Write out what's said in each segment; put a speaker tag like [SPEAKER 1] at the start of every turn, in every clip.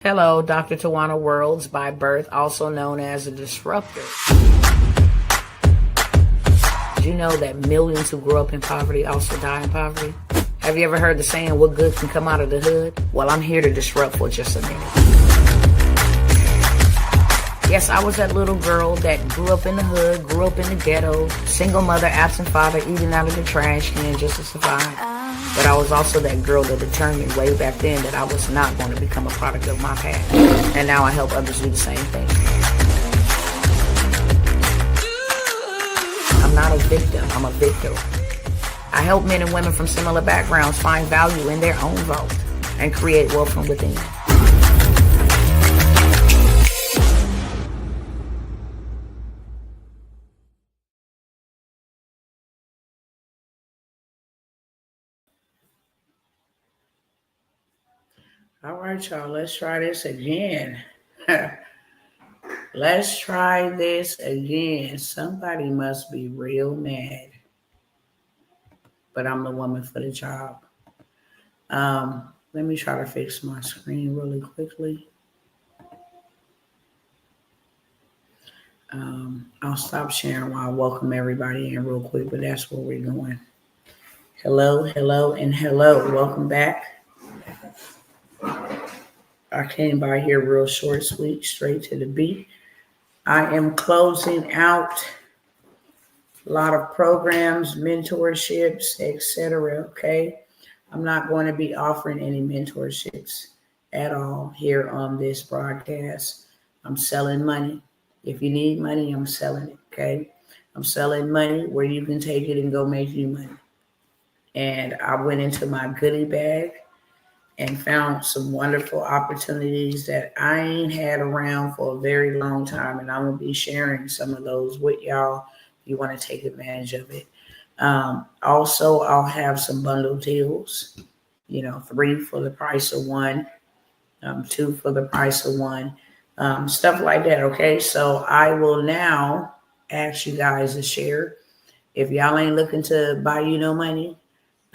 [SPEAKER 1] Hello, Dr. Tawana Worlds, by birth also known as a disruptor. Did you know that millions who grew up in poverty also die in poverty? Have you ever heard the saying, what good can come out of the hood? Well, I'm here to disrupt for just a minute. Yes, I was that little girl that grew up in the hood, grew up in the ghetto, single mother, absent father, eating out of the trash can just to survive. But I was also that girl that determined way back then that I was not going to become a product of my past. And now I help others do the same thing. I'm not a victim, I'm a victor. I help men and women from similar backgrounds find value in their own vote and create wealth from within. All right, y'all, let's try this again. Let's try this again. Somebody must be real mad, but I'm the woman for the job. Let me try to fix my screen really quickly. I'll stop sharing while I welcome everybody in real quick, but that's where we're going. Hello, hello, and hello. Welcome back. I came by here real short, sweet, straight to the beat. I am closing out a lot of programs, mentorships, etc. Okay. I'm not going to be offering any mentorships at all here on this broadcast. I'm selling money. If you need money, I'm selling it. Okay. I'm selling money where you can take it and go make you money. And I went into my goodie bag and found some wonderful opportunities that I ain't had around for a very long time. And I'm going to be sharing some of those with y'all if you want to take advantage of it. Also, I'll have some bundle deals, 3 for the price of 1, 2 for the price of 1, stuff like that. Okay. So I will now ask you guys to share. If y'all ain't looking to buy you no money,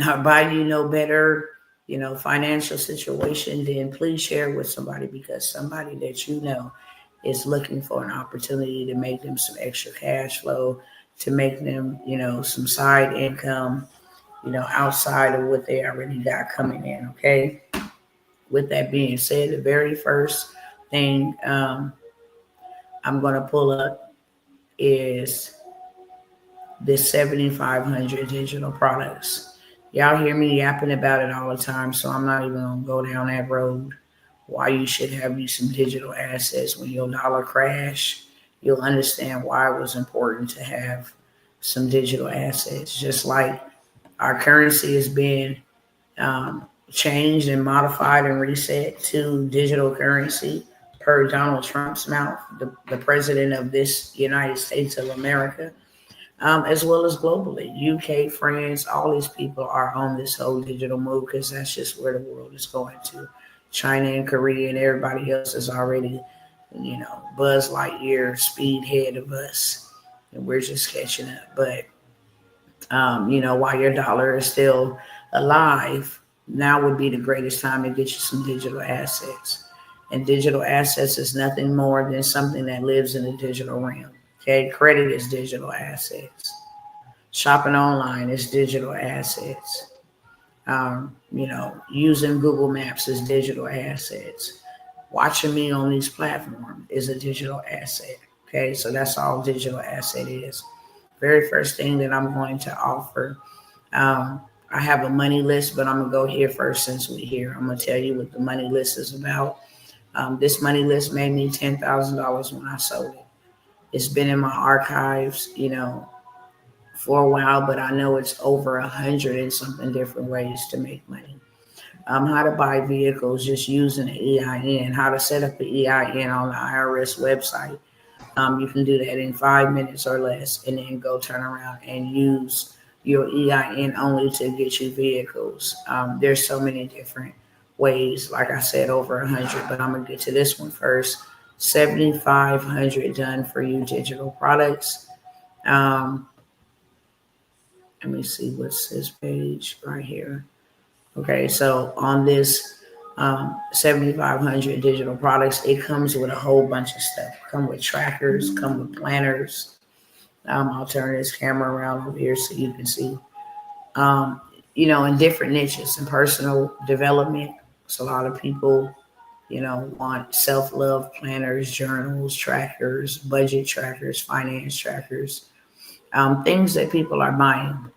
[SPEAKER 1] or buy you no better, financial situation, then please share with somebody, because somebody that you know is looking for an opportunity to make them some extra cash flow, to make them, some side income, outside of what they already got coming in. Okay. With that being said, the very first thing I'm going to pull up is this 7,500 digital products. Y'all hear me yapping about it all the time, so I'm not even going to go down that road. Why you should have you some digital assets when your dollar crash. You'll understand why it was important to have some digital assets. Just like our currency is being changed and modified and reset to digital currency per Donald Trump's mouth, the president of this United States of America. As well as globally. UK, France, all these people are on this whole digital move because that's just where the world is going to. China and Korea and everybody else is already, Buzz Lightyear speed ahead of us. And we're just catching up. But, while your dollar is still alive, now would be the greatest time to get you some digital assets. And digital assets is nothing more than something that lives in the digital realm. Okay, credit is digital assets. Shopping online is digital assets. Using Google Maps is digital assets. Watching me on these platforms is a digital asset. Okay, so that's all digital asset is. Very first thing that I'm going to offer. I have a money list, but I'm going to go here first since we're here. I'm going to tell you what the money list is about. This money list made me $10,000 when I sold it. It's been in my archives, for a while, but I know it's over 100 and something different ways to make money. How to buy vehicles just using an EIN, how to set up an EIN on the IRS website. You can do that in 5 minutes or less, and then go turn around and use your EIN only to get you vehicles. There's so many different ways, like I said, over 100, but I'm going to get to this one first. 7,500 done for you digital products. Let me see what's this page right here. Okay, so on this 7,500 digital products. It comes with a whole bunch of stuff. Come with trackers, come with planners. I'll turn this camera around over here so you can see. Um, in different niches and personal development. So a lot of people, want self-love planners, journals, trackers, budget trackers, finance trackers, things that people are buying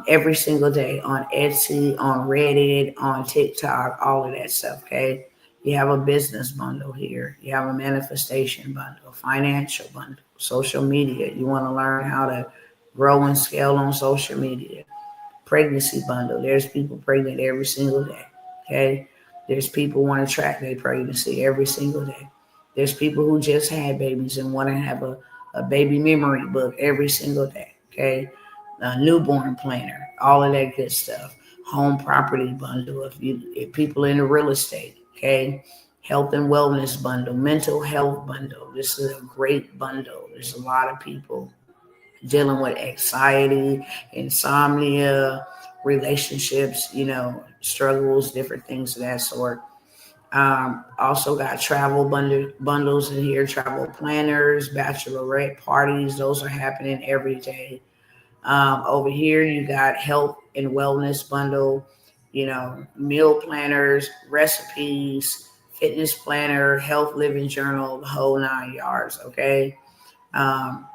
[SPEAKER 1] every single day on Etsy, on Reddit, on TikTok, all of that stuff. Okay. You have a business bundle here. You have a manifestation bundle, financial bundle, social media. You want to learn how to grow and scale on social media. Pregnancy bundle. There's people pregnant every single day. Okay. There's people want to track their pregnancy every single day. There's people who just had babies and want to have a baby memory book every single day. Okay. A newborn planner, all of that good stuff. Home property bundle if people in the real estate. Okay. Health and wellness bundle, mental health bundle. This is a great bundle. There's a lot of people dealing with anxiety, insomnia, relationships, struggles, different things of that sort. Also got travel bundles in here, travel planners, bachelorette parties. Those are happening every day. Over here, you got health and wellness bundle, meal planners, recipes, fitness planner, health living journal, the whole 9 yards. Okay. Um,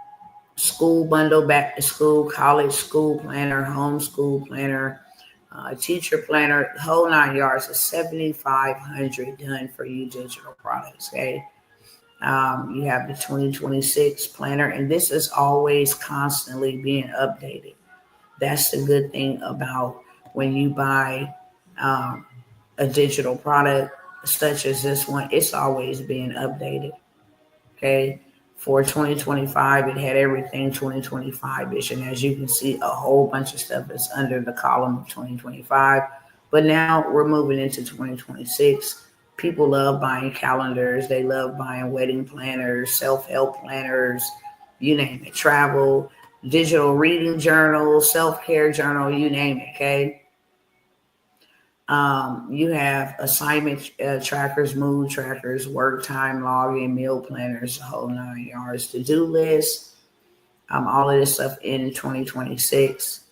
[SPEAKER 1] School bundle, back to school, college school planner, homeschool planner, teacher planner, the whole 9 yards is 7,500 done for you digital products. Okay. You have the 2026 planner, and this is always constantly being updated. That's the good thing about when you buy a digital product such as this one, it's always being updated. Okay. For 2025, it had everything 2025-ish. And as you can see, a whole bunch of stuff is under the column of 2025. But now we're moving into 2026. People love buying calendars. They love buying wedding planners, self-help planners, you name it, travel, digital reading journal, self-care journal, you name it, okay? You have assignment trackers, mood trackers, work time logging, meal planners, the whole 9 yards, to-do lists, all of this stuff in 2026.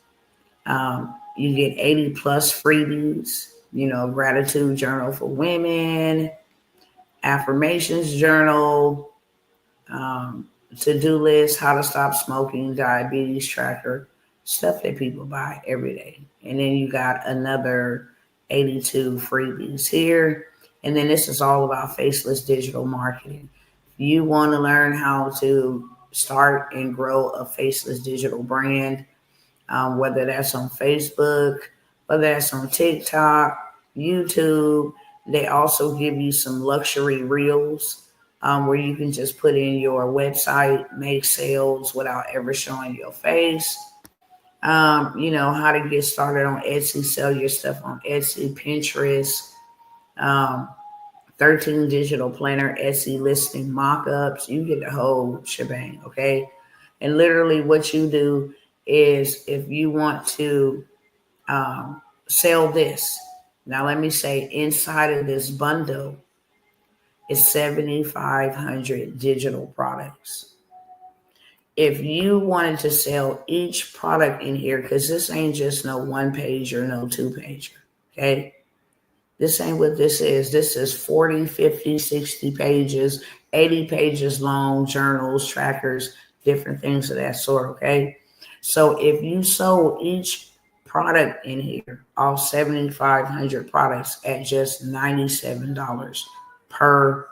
[SPEAKER 1] You get 80 plus freebies, gratitude journal for women, affirmations journal, to-do list, how to stop smoking, diabetes tracker, stuff that people buy every day. And then you got another 82 freebies here. And then this is all about faceless digital marketing. You want to learn how to start and grow a faceless digital brand, whether that's on Facebook, whether that's on TikTok, YouTube. They also give you some luxury reels where you can just put in your website, make sales without ever showing your face. How to get started on Etsy, sell your stuff on Etsy, Pinterest, um, 13 digital planner, Etsy listing mock-ups. You get the whole shebang, okay? And literally what you do is if you want to sell this, now let me say inside of this bundle is 7,500 digital products. If you wanted to sell each product in here, because this ain't just no one page or no two pager, okay? This ain't what this is. This is 40, 50, 60 pages, 80 pages long, journals, trackers, different things of that sort, okay? So if you sold each product in here, all 7,500 products at just $97 per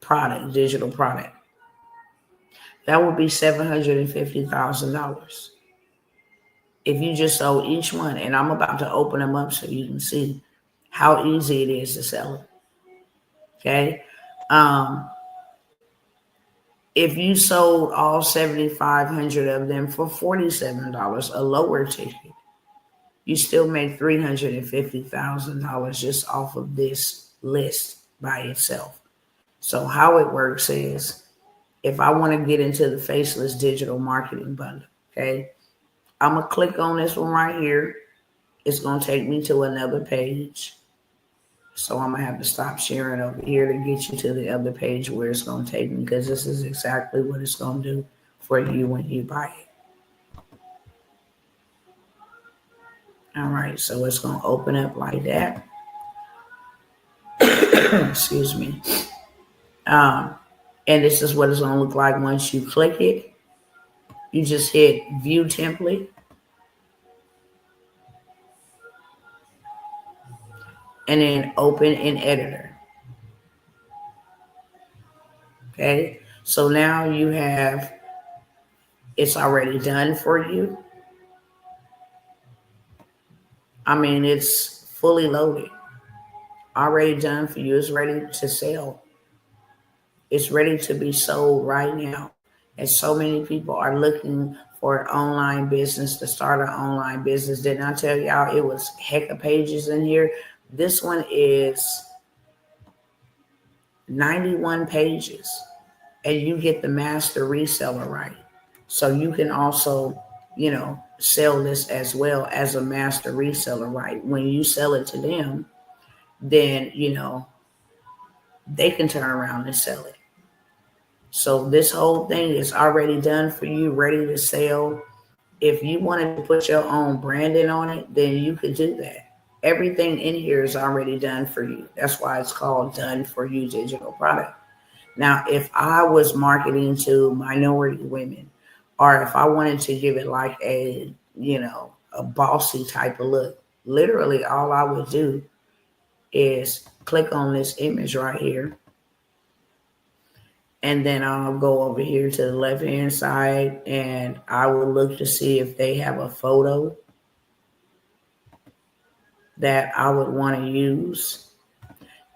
[SPEAKER 1] product, digital product, that would be $750,000 if you just sold each one. And I'm about to open them up so you can see how easy it is to sell it. Okay. If you sold all 7,500 of them for $47, a lower ticket, you still make $350,000 just off of this list by itself. So how it works is, if I want to get into the faceless digital marketing bundle, okay, I'm going to click on this one right here. It's going to take me to another page. So I'm gonna have to stop sharing over here to get you to the other page where it's gonna take me, because this is exactly what it's gonna do for you when you buy it. All right, so it's gonna open up like that. Excuse me. Um, and this is what it's gonna look like once you click it. You just hit view template, and then open in editor. Okay, so now you have, it's already done for you. I mean, it's fully loaded, already done for you. It's ready to sell. It's ready to be sold right now. And so many people are looking for an online business, to start an online business. Didn't I tell y'all it was heck of pages in here? This one is 91 pages, and you get the master reseller right. So you can also, sell this as well as a master reseller right. When you sell it to them, then, they can turn around and sell it. So this whole thing is already done for you, ready to sell. If you wanted to put your own branding on it, then you could do that. Everything in here is already done for you. That's why it's called Done For You Digital Product. Now, if I was marketing to minority women, or if I wanted to give it like a bossy type of look, literally all I would do is click on this image right here. And then I'll go over here to the left-hand side, and I will look to see if they have a photo that I would want to use.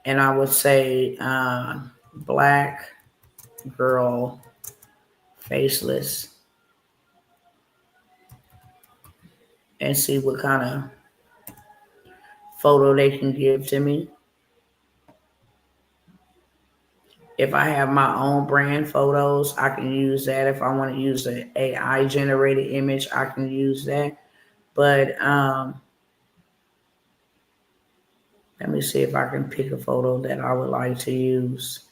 [SPEAKER 1] And I would say black girl faceless, and see what kind of photo they can give to me. If I have my own brand photos, I can use that. If I want to use an AI generated image, I can use that. But let me see if I can pick a photo that I would like to use.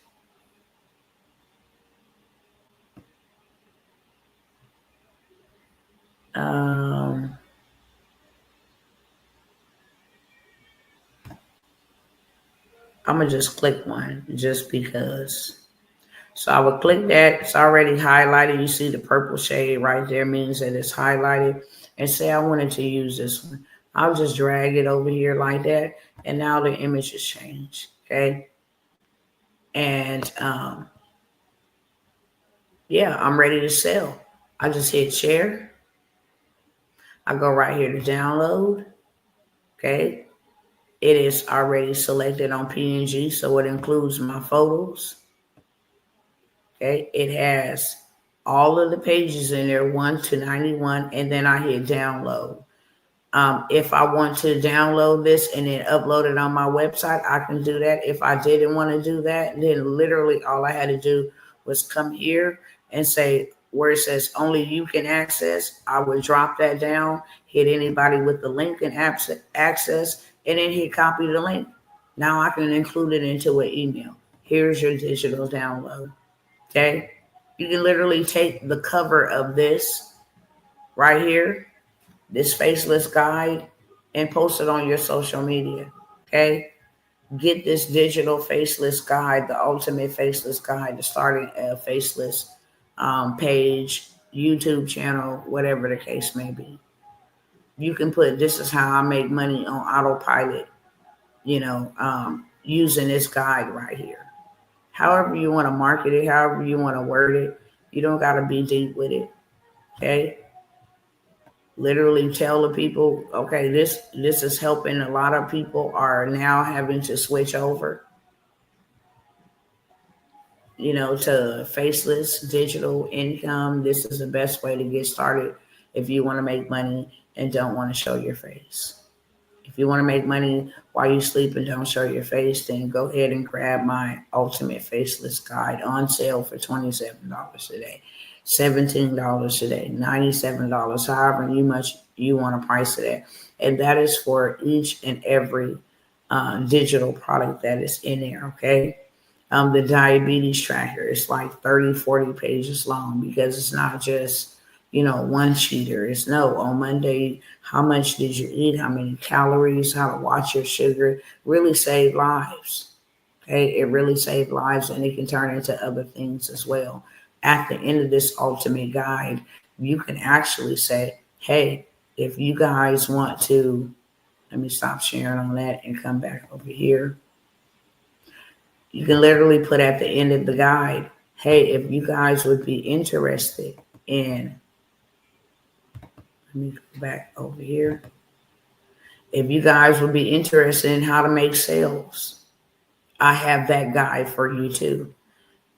[SPEAKER 1] I'm going to just click one just because. So I would click that. It's already highlighted. You see the purple shade right there means that it's highlighted. And say I wanted to use this one. I'll just drag it over here like that. And now the image has changed. Okay. And yeah, I'm ready to sell. I just hit share. I go right here to download. Okay. It is already selected on PNG, so it includes my photos. Okay. It has all of the pages in there, 1 to 91, and then I hit download. If I want to download this and then upload it on my website, I can do that. If I didn't want to do that, then literally all I had to do was come here and say where it says only you can access. I would drop that down, hit anybody with the link and access, and then hit copy the link. Now I can include it into an email. Here's your digital download. Okay. You can literally take the cover of this right here, this faceless guide, and post it on your social media. Okay. Get this digital faceless guide, the ultimate faceless guide, to starting a faceless page, YouTube channel, whatever the case may be. You can put, this is how I make money on autopilot, using this guide right here. However you want to market it, however you want to word it, you don't got to be deep with it. Okay. Literally tell the people, okay, this is helping. A lot of people are now having to switch over, to faceless digital income. This is the best way to get started if you want to make money and don't want to show your face. If you want to make money while you sleep and don't show your face, then go ahead and grab my ultimate faceless guide on sale for $27 today, $17 today, $97, however much you want to price it at. And that is for each and every digital product that is in there. Okay. The diabetes tracker is like 30, 40 pages long because it's not just, one cheater. It's no, on Monday, how much did you eat? How many calories? How to watch your sugar. Really save lives. Okay. It really saved lives and it can turn into other things as well. At the end of this ultimate guide, you can actually say, hey, if you guys want to, let me stop sharing on that and come back over here. You can literally put at the end of the guide, hey, if you guys would be interested in, let me go back over here. If you guys would be interested in how to make sales, I have that guide for you too.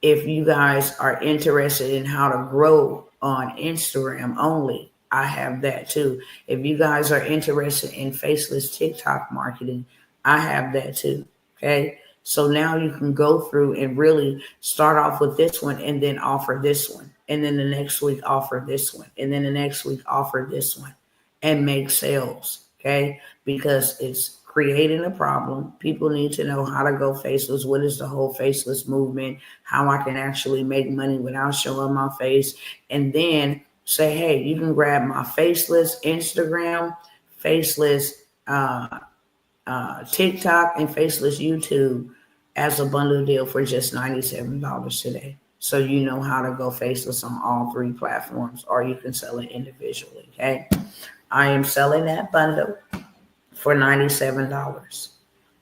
[SPEAKER 1] If you guys are interested in how to grow on Instagram only, I have that too. If you guys are interested in faceless TikTok marketing, I have that too. Okay. So now you can go through and really start off with this one and then offer this one. And then the next week offer this one. And then the next week offer this one and make sales. Okay. Because it's creating a problem. People need to know how to go faceless. What is the whole faceless movement? How I can actually make money without showing my face. And then say, hey, you can grab my faceless Instagram, faceless TikTok, and faceless YouTube as a bundle deal for just $97 today. So you know how to go faceless on all three platforms, or you can sell it individually. Okay. I am selling that bundle for $97.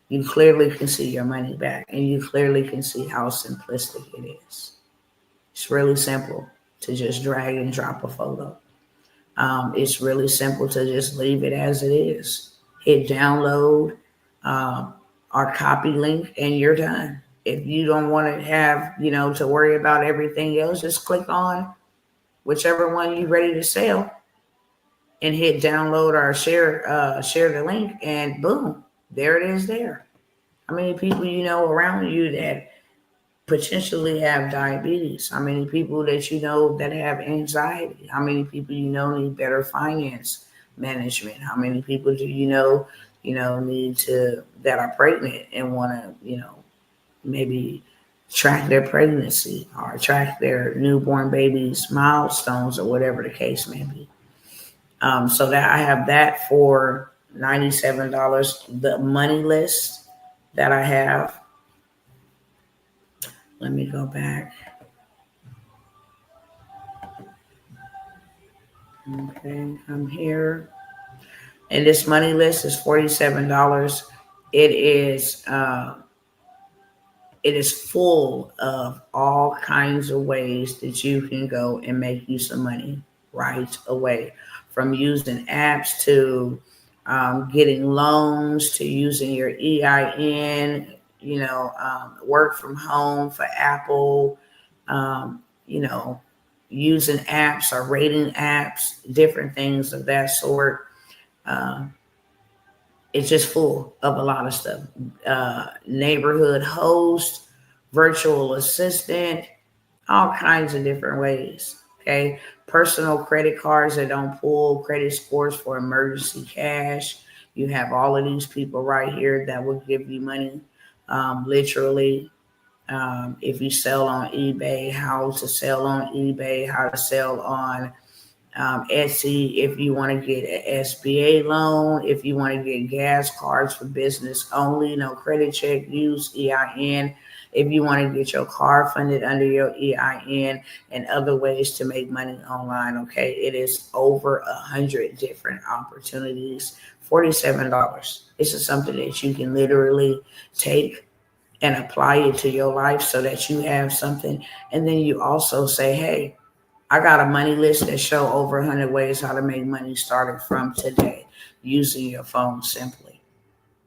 [SPEAKER 1] You clearly can see your money back, and you clearly can see how simplistic it is. It's really simple to just drag and drop a photo. It's really simple to just leave it as it is. Hit download our copy link, and you're done. If you don't want to have, to worry about everything else, just click on whichever one you're ready to sell and hit download or share the link, and boom, there it is there. How many people you know around you that potentially have diabetes? How many people that you know that have anxiety? How many people you know need better finance management? How many people do need to that are pregnant and want to, maybe track their pregnancy or track their newborn baby's milestones or whatever the case may be? So that I have that for $97. The money list that I have, let me go back. Okay, I'm here. And this money list is $47. It is full of all kinds of ways that you can go and make you some money right away. From using apps to getting loans to using your EIN, work from home for Apple, using apps or rating apps, different things of that sort. It's just full of a lot of stuff. Neighborhood host, virtual assistant, all kinds of different ways. Okay. Personal credit cards that don't pull credit scores for emergency cash. You have all of these people right here that will give you money. Literally, if you sell on eBay, how to sell on eBay, how to sell on Etsy, if you want to get an SBA loan, if you want to get gas cards for business only, no credit check, use EIN. If you want to get your car funded under your EIN and other ways to make money online, okay, it is over 100 different opportunities. $47. This is something that you can literally take and apply it to your life so that you have something. And then you also say, hey, I got a money list that show over 100 ways how to make money starting from today using your phone simply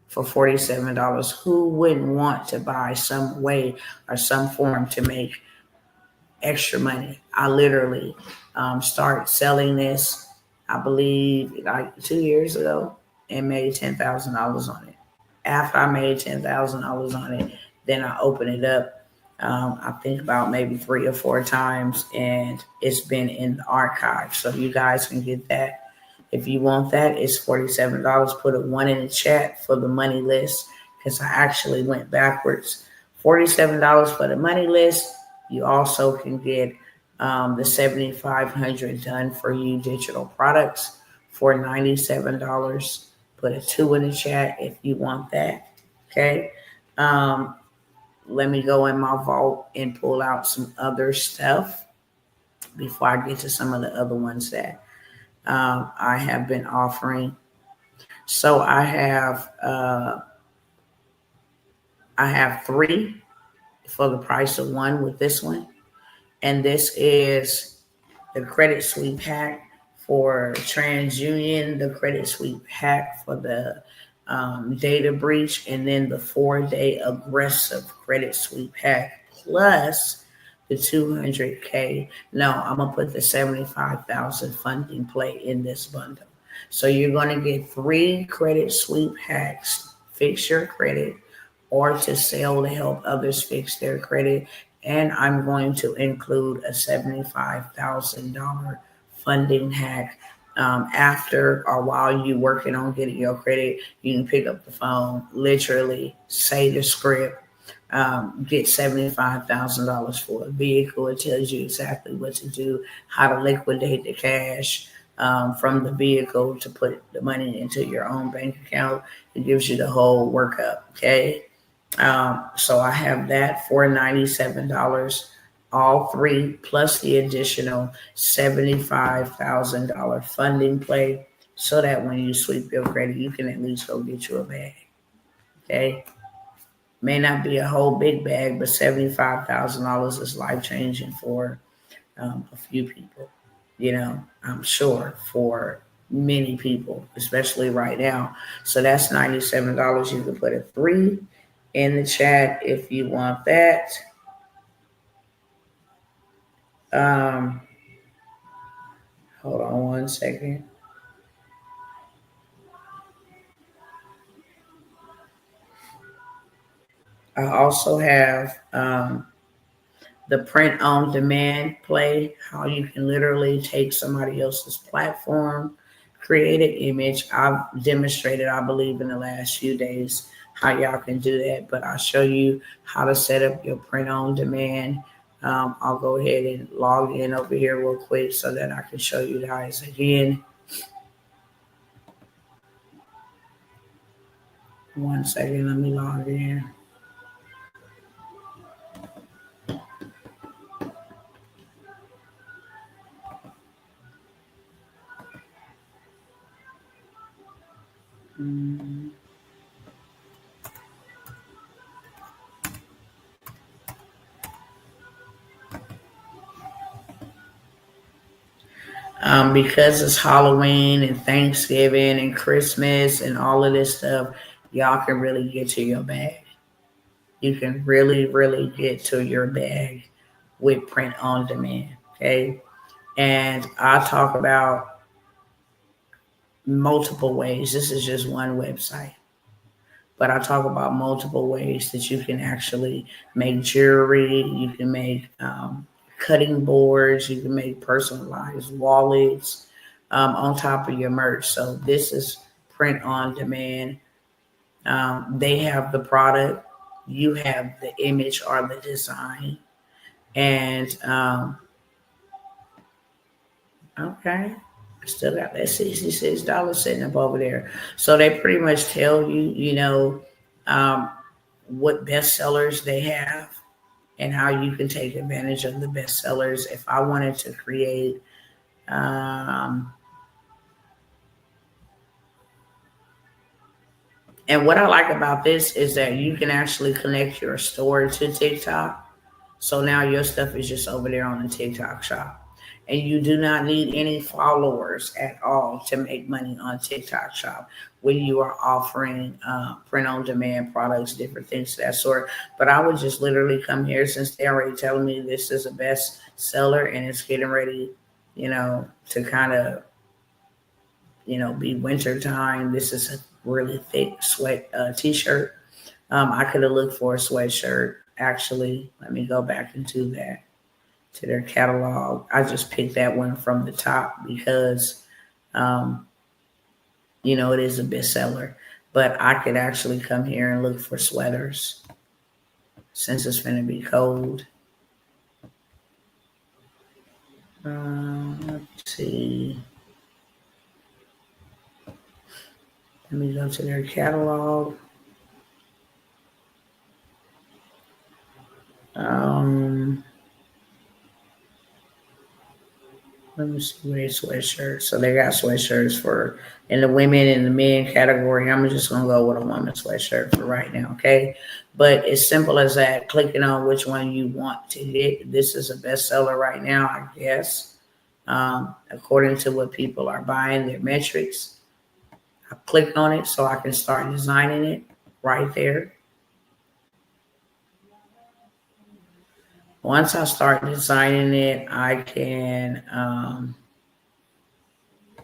[SPEAKER 1] for $47. Who wouldn't want to buy some way or some form to make extra money? I literally started selling this, I believe, like 2 years ago and made $10,000 on it. After I made $10,000 on it, then I opened it up. I think about maybe 3 or 4 times, and it's been in the archive. So you guys can get that. If you want that, it's $47. Put a 1 in the chat for the money list, because I actually went backwards. $47 for the money list. You also can get the 7,500 done for you digital products for $97. Put a 2 in the chat if you want that. Okay. Um, Let me go in my vault and pull out some other stuff before I get to some of the other ones that I have been offering. So I have 3 for the price of 1 with this one, and this is the credit sweep hack for TransUnion, the credit sweep hack for the data breach, and then the 4-day aggressive credit sweep hack plus the 200K. No, I'm gonna put the 75,000 funding play in this bundle. So you're gonna get 3 credit sweep hacks, fix your credit, or to sell to help others fix their credit. And I'm going to include a $75,000 funding hack. After or while you're working on getting your credit, you can pick up the phone, literally say the script, get $75,000 for a vehicle. It tells you exactly what to do, how to liquidate the cash from the vehicle to put the money into your own bank account. It gives you the whole workup. Okay. So I have that for $97, all 3 plus the additional $75,000 funding play, so that when you sweep your credit, you can at least go get you a bag. Okay, may not be a whole big bag, but $75,000 is life changing for a few people. I'm sure for many people, especially right now. So that's $97. You can put a 3 in the chat if you want that. Um, Hold on one second. I also have the print on demand play, how you can literally take somebody else's platform, create an image. I've demonstrated, I believe, in the last few days how y'all can do that, but I'll show you how to set up your print on demand. I'll go ahead and log in over here real quick so that I can show you guys again. One second, let me log in. Because it's Halloween and Thanksgiving and Christmas and all of this stuff, y'all can really get to your bag. You can really, really get to your bag with print on demand. Okay. And I'll talk about multiple ways. This is just one website, but I talk about multiple ways that you can actually make jewelry. You can make cutting boards. You can make personalized wallets on top of your merch. So this is print on demand. They have the product. You have the image or the design. And okay, I still got that $66 sitting up over there. So they pretty much tell you, what bestsellers they have and how you can take advantage of the bestsellers. If I wanted to create, and what I like about this is that you can actually connect your store to TikTok. So now your stuff is just over there on the TikTok shop. And you do not need any followers at all to make money on TikTok shop when you are offering print on demand products, different things of that sort. But I would just literally come here, since they're already telling me this is a best seller and it's getting ready, to kind of, be winter time. This is a really thick sweat t-shirt. I could have looked for a sweatshirt. Actually, let me go back into that, to their catalog. I just picked that one from the top because, it is a bestseller. but I could actually come here and look for sweaters since it's going to be cold. Let's see. Let me go to their catalog. Let me see where they sweatshirts. So they got sweatshirts for in the women and the men category. I'm just gonna go with a woman's sweatshirt for right now, okay? But it's simple as that. Clicking on which one you want to get. This is a bestseller right now, I guess. According to what people are buying, their metrics. I click on it so I can start designing it right there. Once I start designing it, I can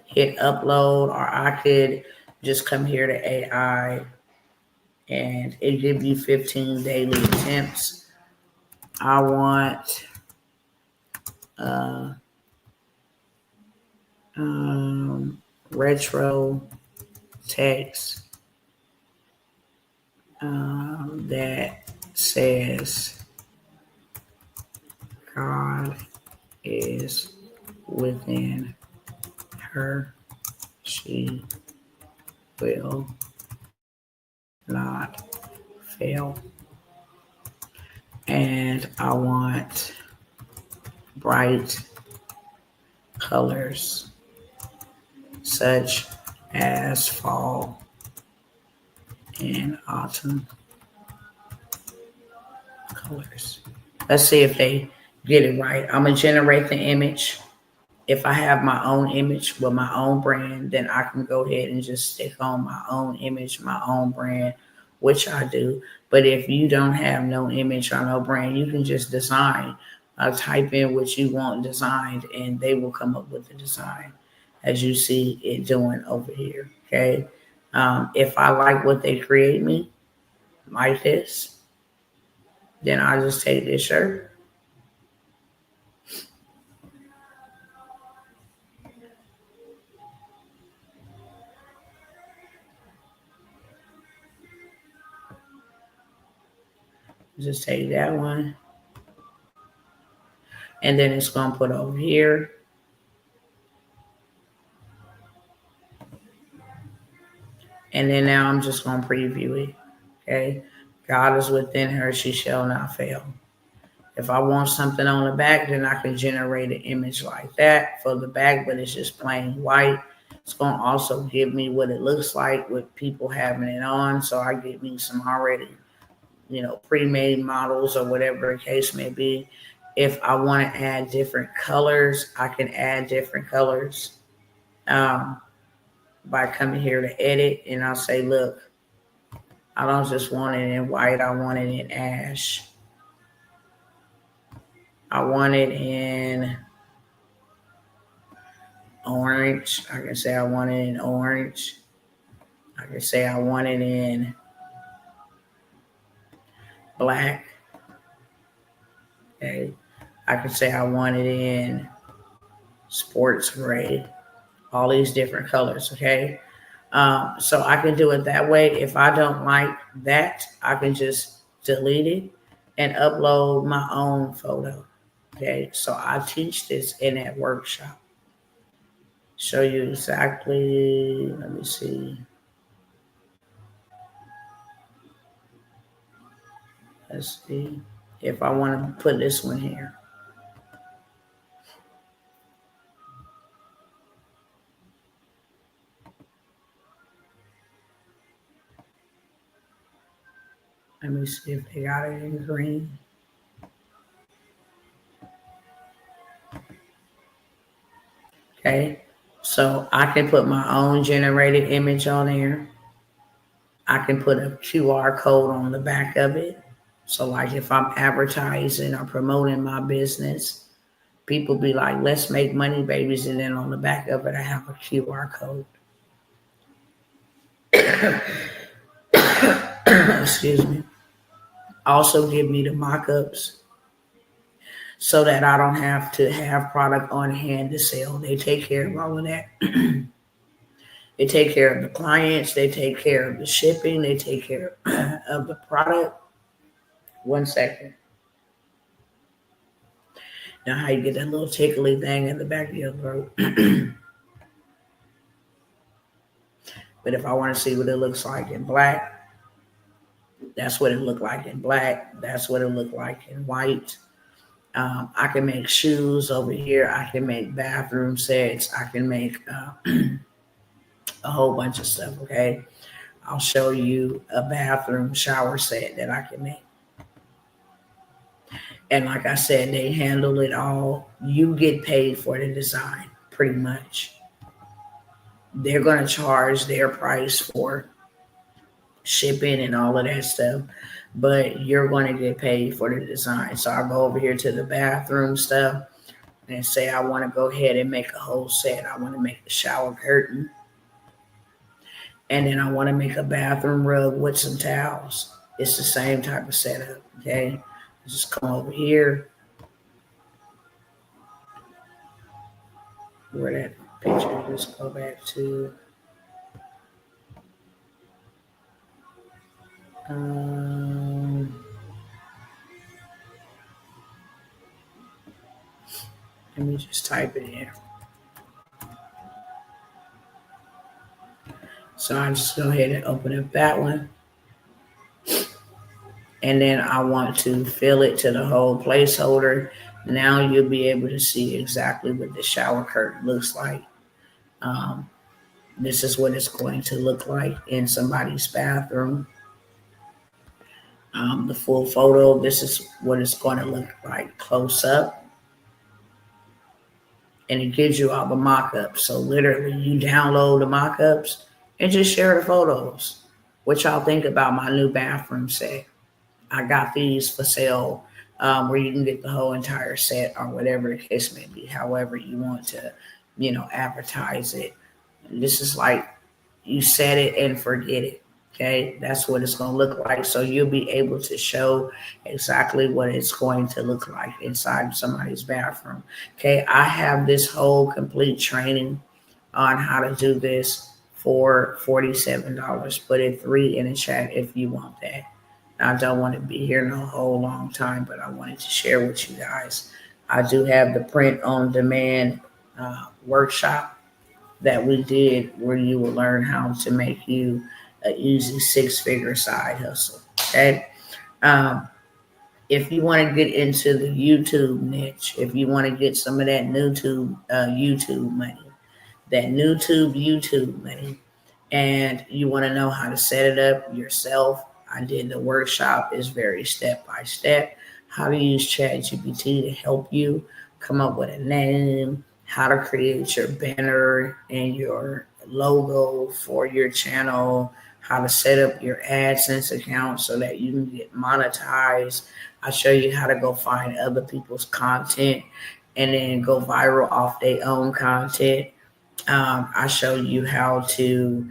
[SPEAKER 1] hit upload, or I could just come here to AI and it give you 15 daily attempts. I want retro text that says God is within her. She will not fail. And I want bright colors such as fall and autumn colors. Let's see if they get it right. I'm going to generate the image. If I have my own image with my own brand, then I can go ahead and just stick on my own image, my own brand, which I do. But if you don't have no image or no brand, you can just design. Type in what you want designed, and they will come up with the design as you see it doing over here, okay? If I like what they create me, like this, then I just take this shirt. Just take that one. And then it's going to put over here. And then now I'm just going to preview it. Okay. God is within her. She shall not fail. If I want something on the back, then I can generate an image like that for the back, but it's just plain white. It's going to also give me what it looks like with people having it on. So I get me some already, pre-made models or whatever the case may be. If I want to add different colors, I can add different colors by coming here to edit. And I'll say, look, I don't just want it in white. I want it in ash. I want it in orange. I can say I want it in orange. I can say I want it in black. Okay. I can say I want it in sports gray. All these different colors. Okay. So I can do it that way. If I don't like that, I can just delete it and upload my own photo. Okay. So I teach this in that workshop. Show you exactly. Let me see. Let's see if I want to put this one here. Let me see if they got it in green. Okay, so I can put my own generated image on there. I can put a QR code on the back of it. So like if I'm advertising or promoting my business, people be like, let's make money, babies. And then on the back of it, I have a QR code. Excuse me. Also give me the mock-ups so that I don't have to have product on hand to sell. They take care of all of that. They take care of the clients, they take care of the shipping, they take care of the product. 1 second. Now, how you get that little tickly thing in the back of your throat. But if I want to see what it looks like in black, that's what it looked like in black. That's what it looked like in white. I can make shoes over here. I can make bathroom sets. I can make a whole bunch of stuff, okay? I'll show you a bathroom shower set that I can make. And like I said, they handle it all. You get paid for the design, pretty much. They're going to charge their price for shipping and all of that stuff, but you're going to get paid for the design. So I'll go over here to the bathroom stuff and say I want to go ahead and make a whole set. I want to make a shower curtain. And then I want to make a bathroom rug with some towels. It's the same type of setup, okay? Just come over here. Where that picture, just go back to let me just type it in. So I just go ahead and open up that one. And then I want to fill it to the whole placeholder. Now you'll be able to see exactly what the shower curtain looks like. This is what it's going to look like in somebody's bathroom. The full photo, this is what it's going to look like close up. And it gives you all the mock-ups. So literally you download the mock-ups and just share the photos. What y'all think about my new bathroom set? I got these for sale where you can get the whole entire set or whatever the case may be, however you want to, advertise it. This is like you set it and forget it. Okay, that's what it's going to look like. So you'll be able to show exactly what it's going to look like inside somebody's bathroom. Okay, I have this whole complete training on how to do this for $47. Put it 3 in the chat if you want that. I don't want to be here no whole long time, but I wanted to share with you guys. I do have the print on demand workshop that we did where you will learn how to make you an easy 6-figure side hustle. Okay. If you want to get into the YouTube niche, if you want to get some of that YouTube money, and you want to know how to set it up yourself, I did the workshop. It's very step by step. How to use ChatGPT to help you come up with a name, how to create your banner and your logo for your channel, how to set up your AdSense account so that you can get monetized. I'll show you how to go find other people's content and then go viral off their own content. I show you how to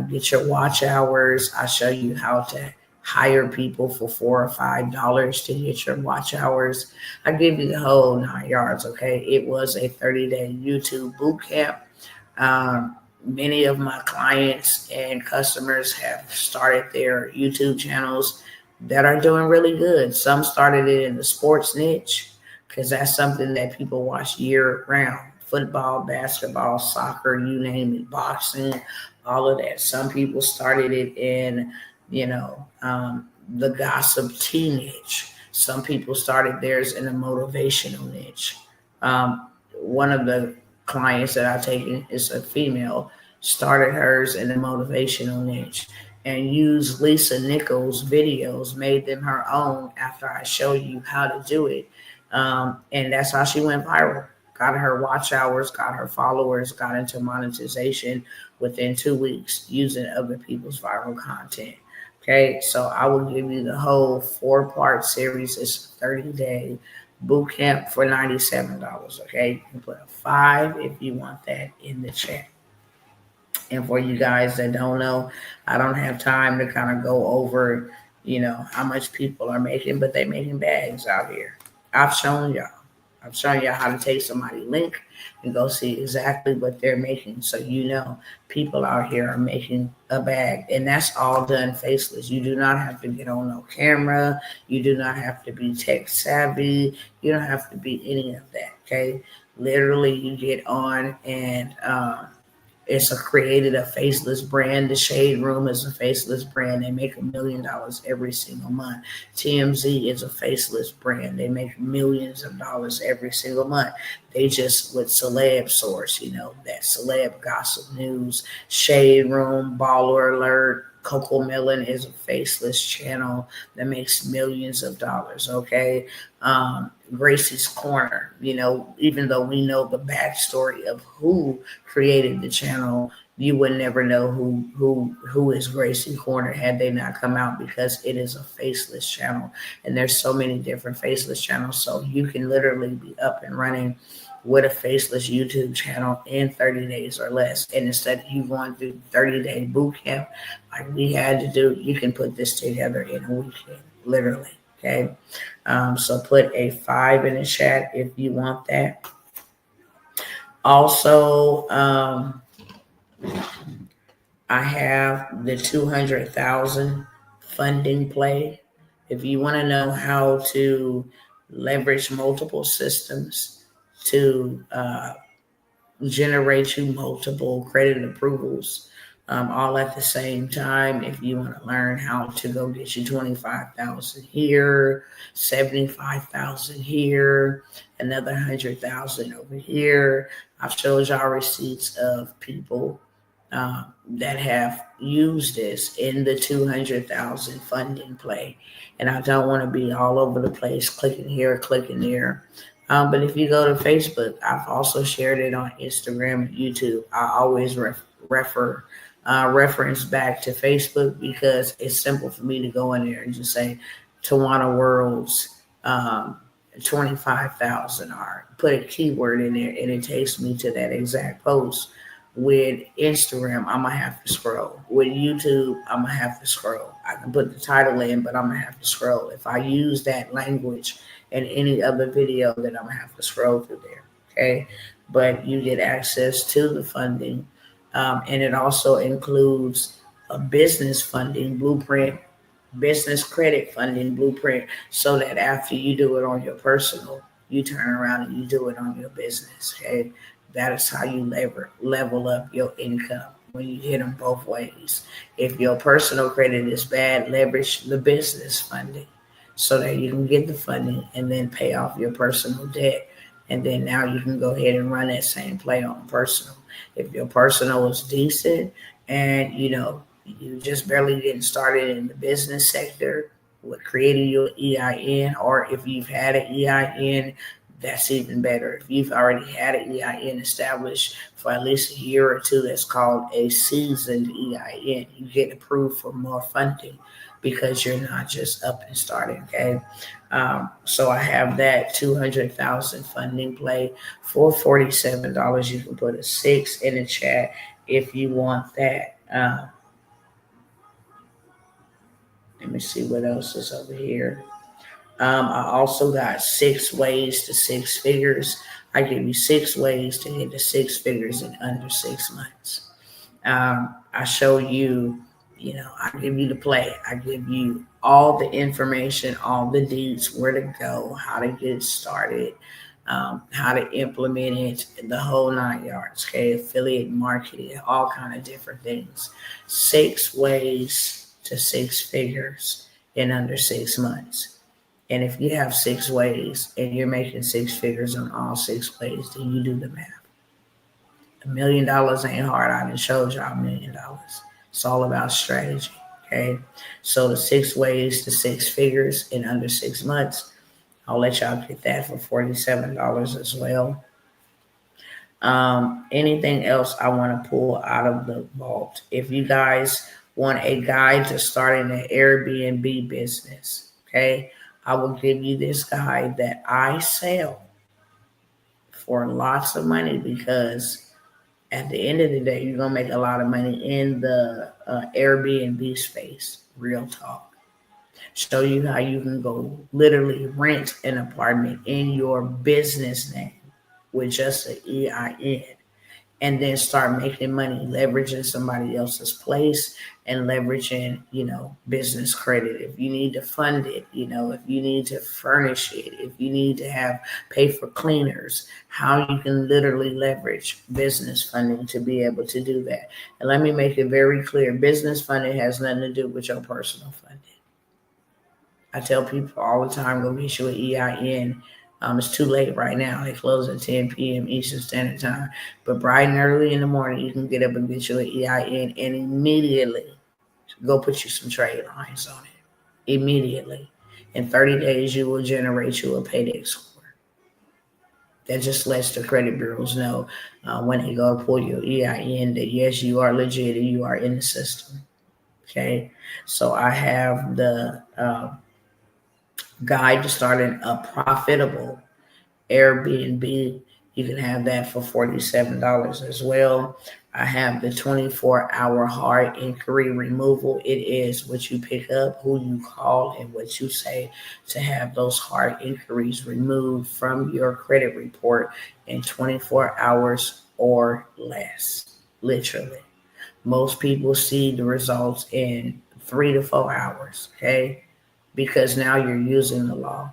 [SPEAKER 1] get your watch hours. I show you how to hire people for $4 or $5 to get your watch hours. I give you the whole 9 yards. Okay, it was a 30-day YouTube boot camp. Many of my clients and customers have started their YouTube channels that are doing really good. Some started it in the sports niche because that's something that people watch year round. Football, basketball, soccer, you name it, boxing, all of that. Some people started it in, the gossip tea niche. Some people started theirs in a motivational niche. One of the clients that I've taken is a female, started hers in a motivational niche and used Lisa Nichols' videos, made them her own after I showed you how to do it. And that's how she went viral. Got her watch hours, got her followers, got into monetization within 2 weeks using other people's viral content. Okay, so I will give you the whole 4-part series. It's a 30-day boot camp for $97. Okay, you can put a 5 if you want that in the chat. And for you guys that don't know, I don't have time to kind of go over, how much people are making, but they're making bags out here. I've shown y'all. I'm showing you how to take somebody's link and go see exactly what they're making. So people out here are making a bag, and that's all done faceless. You do not have to get on no camera. You do not have to be tech savvy. You don't have to be any of that. Okay, literally, you get on and created a faceless brand. The Shade Room is a faceless brand. They make $1 million every single month. TMZ is a faceless brand. They make millions of dollars every single month. They just with celeb source, that celeb gossip news. Shade Room, Baller Alert, Coco Melon is a faceless channel that makes millions of dollars. Okay. Gracie's Corner, even though we know the backstory of who created the channel, you would never know who is Gracie Corner had they not come out, because it is a faceless channel, and there's so many different faceless channels. So you can literally be up and running with a faceless YouTube channel in 30 days or less. And instead of you going through 30-day boot camp like we had to do, you can put this together in a weekend, literally. Okay. So put a 5 in the chat if you want that. Also, I have the 200,000 funding play. If you want to know how to leverage multiple systems to generate you multiple credit approvals, all at the same time. If you want to learn how to go get you 25,000 here, 75,000 here, another 100,000 over here. I've showed y'all receipts of people that have used this in the 200,000 funding play. And I don't want to be all over the place, clicking here, clicking there. But if you go to Facebook, I've also shared it on Instagram and YouTube. I always reference back to Facebook, because it's simple for me to go in there and just say Tawana World's 25,000, or put a keyword in there, and it takes me to that exact post. With Instagram, I'm going to have to scroll. With YouTube, I'm going to have to scroll. I can put the title in, but I'm going to have to scroll. If I use that language in any other video, then I'm going to have to scroll through there. Okay. But you get access to the funding. And it also includes a business funding blueprint, business credit funding blueprint, so that after you do it on your personal, you turn around and you do it on your business. Okay. That is how you level up your income, when you hit them both ways. If your personal credit is bad, leverage the business funding so that you can get the funding and then pay off your personal debt. And then now you can go ahead and run that same play on personal. If your personal is decent and you just barely getting started in the business sector with creating your EIN, or if you've had an EIN, that's even better. If you've already had an EIN established for at least a year or two, that's called a seasoned EIN. You get approved for more funding because you're not just up and starting. Okay. So I have that 200,000 funding play for $47. You can put a 6 in the chat if you want that. Let me see what else is over here. I also got 6 ways to 6 figures. I give you 6 ways to hit the 6 figures in under 6 months. I show you, I give you the play. I give you all the information, all the deets, where to go, how to get started, how to implement it, the whole 9 yards. Okay, affiliate marketing, all kind of different things. 6 ways to 6 figures in under 6 months. And if you have 6 ways and you're making 6 figures on all 6 ways, then you do the math. $1 million ain't hard. I done showed y'all $1 million. It's all about strategy. Okay. So the 6 ways to 6 figures in under 6 months, I'll let y'all get that for $47 as well. Anything else I want to pull out of the vault? If you guys want a guide to starting an Airbnb business, okay, I will give you this guide that I sell for lots of money, because at the end of the day, you're going to make a lot of money in the Airbnb space. Real talk. Show you how you can go literally rent an apartment in your business name with just an EIN, and then start making money leveraging somebody else's place and leveraging, business credit. If you need to fund it, if you need to furnish it, if you need to have pay for cleaners, how you can literally leverage business funding to be able to do that. And let me make it very clear, business funding has nothing to do with your personal funding. I tell people all the time, go get you an EIN. It's too late right now. They close at 10 p.m. Eastern Standard Time. But bright and early in the morning, you can get up and get you an EIN and immediately go put you some trade lines on it. Immediately. In 30 days, you will generate you a payday score. That just lets the credit bureaus know when they go pull your EIN that, yes, you are legit and you are in the system. Okay? So I have the guide to starting a profitable Airbnb. You can have that for $47 as well. I have the 24-hour hard inquiry removal. It is what you pick up, who you call, and what you say to have those hard inquiries removed from your credit report in 24 hours or less. Literally. Most people see the results in 3 to 4 hours, okay? Because now you're using the law.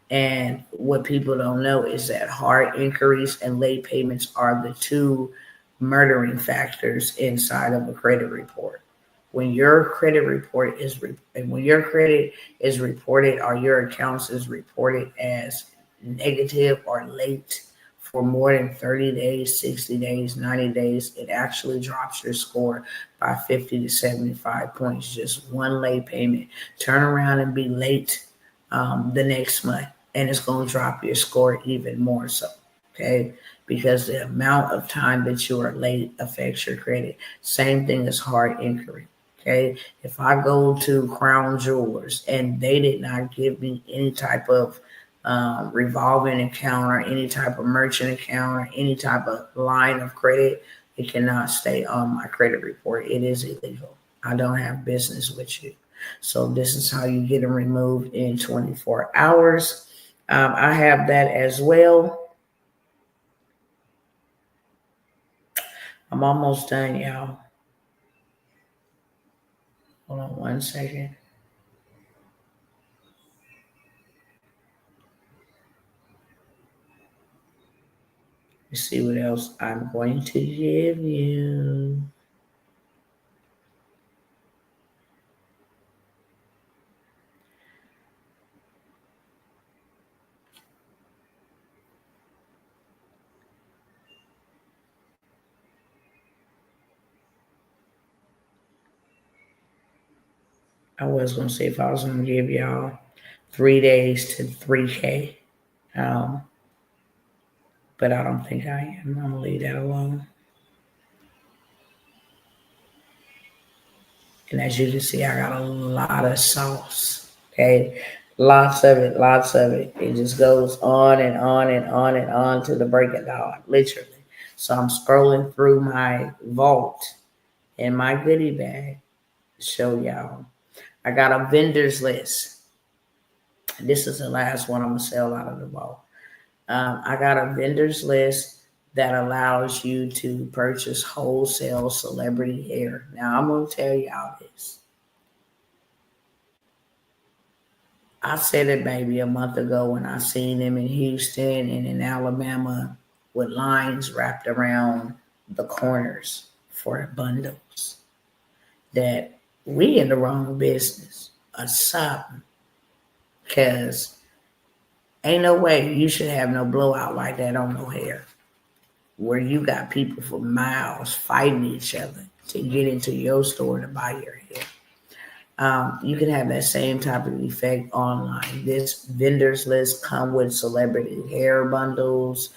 [SPEAKER 1] And what people don't know is that hard inquiries and late payments are the two murdering factors inside of a credit report. When your credit report is when your credit is reported or your accounts is reported as negative or late for more than 30 days, 60 days, 90 days, it actually drops your score by 50 to 75 points. Just one late payment. Turn around and be late the next month, and it's going to drop your score even more so, okay? Because the amount of time that you are late affects your credit. Same thing as hard inquiry, okay? If I go to Crown Jewelers and they did not give me any type of revolving account or any type of merchant account or any type of line of credit, it cannot stay on my credit report. It is illegal. I don't have business with you. So this is how you get them removed in 24 hours. I have that as well. I'm almost done, y'all. Hold on one second. Let's see what else I'm going to give you. I was going to say if I was going to give y'all 3 days to 3K, but I don't think I am. I'm going to leave that alone. And as you can see, I got a lot of sauce, okay? Lots of it, lots of it. It just goes on and on and on and on to the break of dawn, literally. So I'm scrolling through my vault in my goodie bag to show y'all. I got a vendors list. This is the last one I'm going to sell out of the vault. I got a vendors list that allows you to purchase wholesale celebrity hair. Now, I'm going to tell y'all this. I said it maybe a month ago when I seen them in Houston and in Alabama with lines wrapped around the corners for bundles, that we in the wrong business or something. Because ain't no way you should have no blowout like that on no hair, where you got people for miles fighting each other to get into your store to buy your hair. You can have that same type of effect online. This vendors list come with celebrity hair bundles,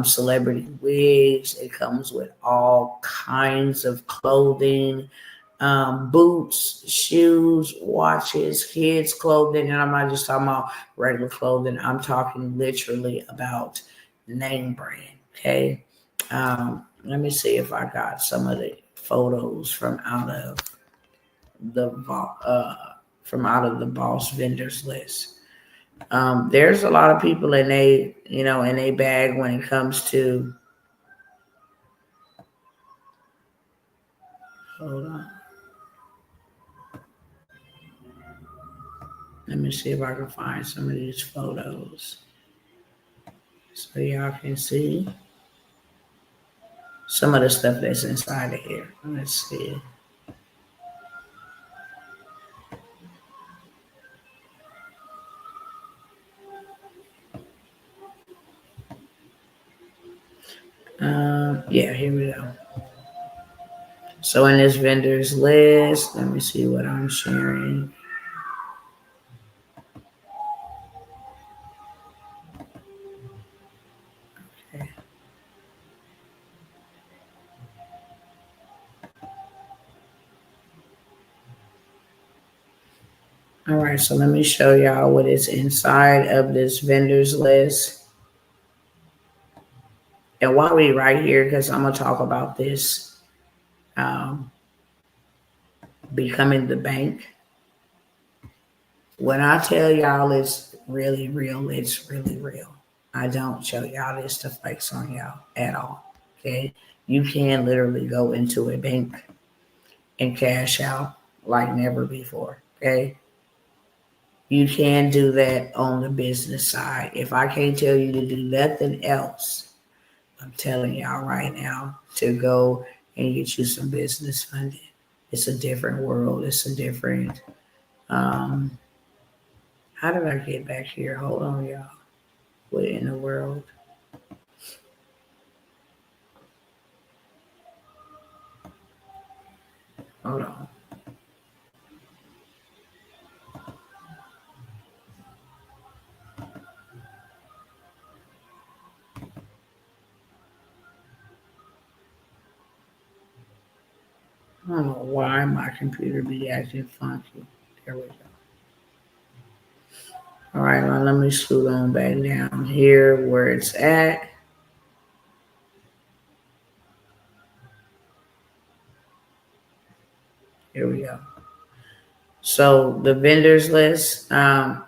[SPEAKER 1] celebrity wigs. It comes with all kinds of clothing, boots, shoes, watches, kids' clothing. And I'm not just talking about regular clothing. I'm talking literally about name brand, okay? Let me see if I got some of the photos from out of the from out of the boss vendors list. There's a lot of people in a bag when it comes to. Hold on. Let me see if I can find some of these photos so y'all can see some of the stuff that's inside of here. Let's see. Yeah, here we go. So in this vendors list, let me see what I'm sharing. Okay. All right, so let me show y'all what is inside of this vendors list. And while we right here, because I'm going to talk about this, becoming the bank. When I tell y'all it's really real, it's really real. I don't show y'all this to flex on y'all at all. Okay. You can literally go into a bank and cash out like never before. Okay. You can do that on the business side. If I can't tell you to do nothing else, I'm telling y'all right now to go and get you some business funding. It's a different world. It's a different, how did I get back here? Hold on, y'all. What in the world? Hold on. I don't know why my computer be acting funky. There we go. All right, well, let me scoot on back down here where it's at. Here we go. So the vendors list, and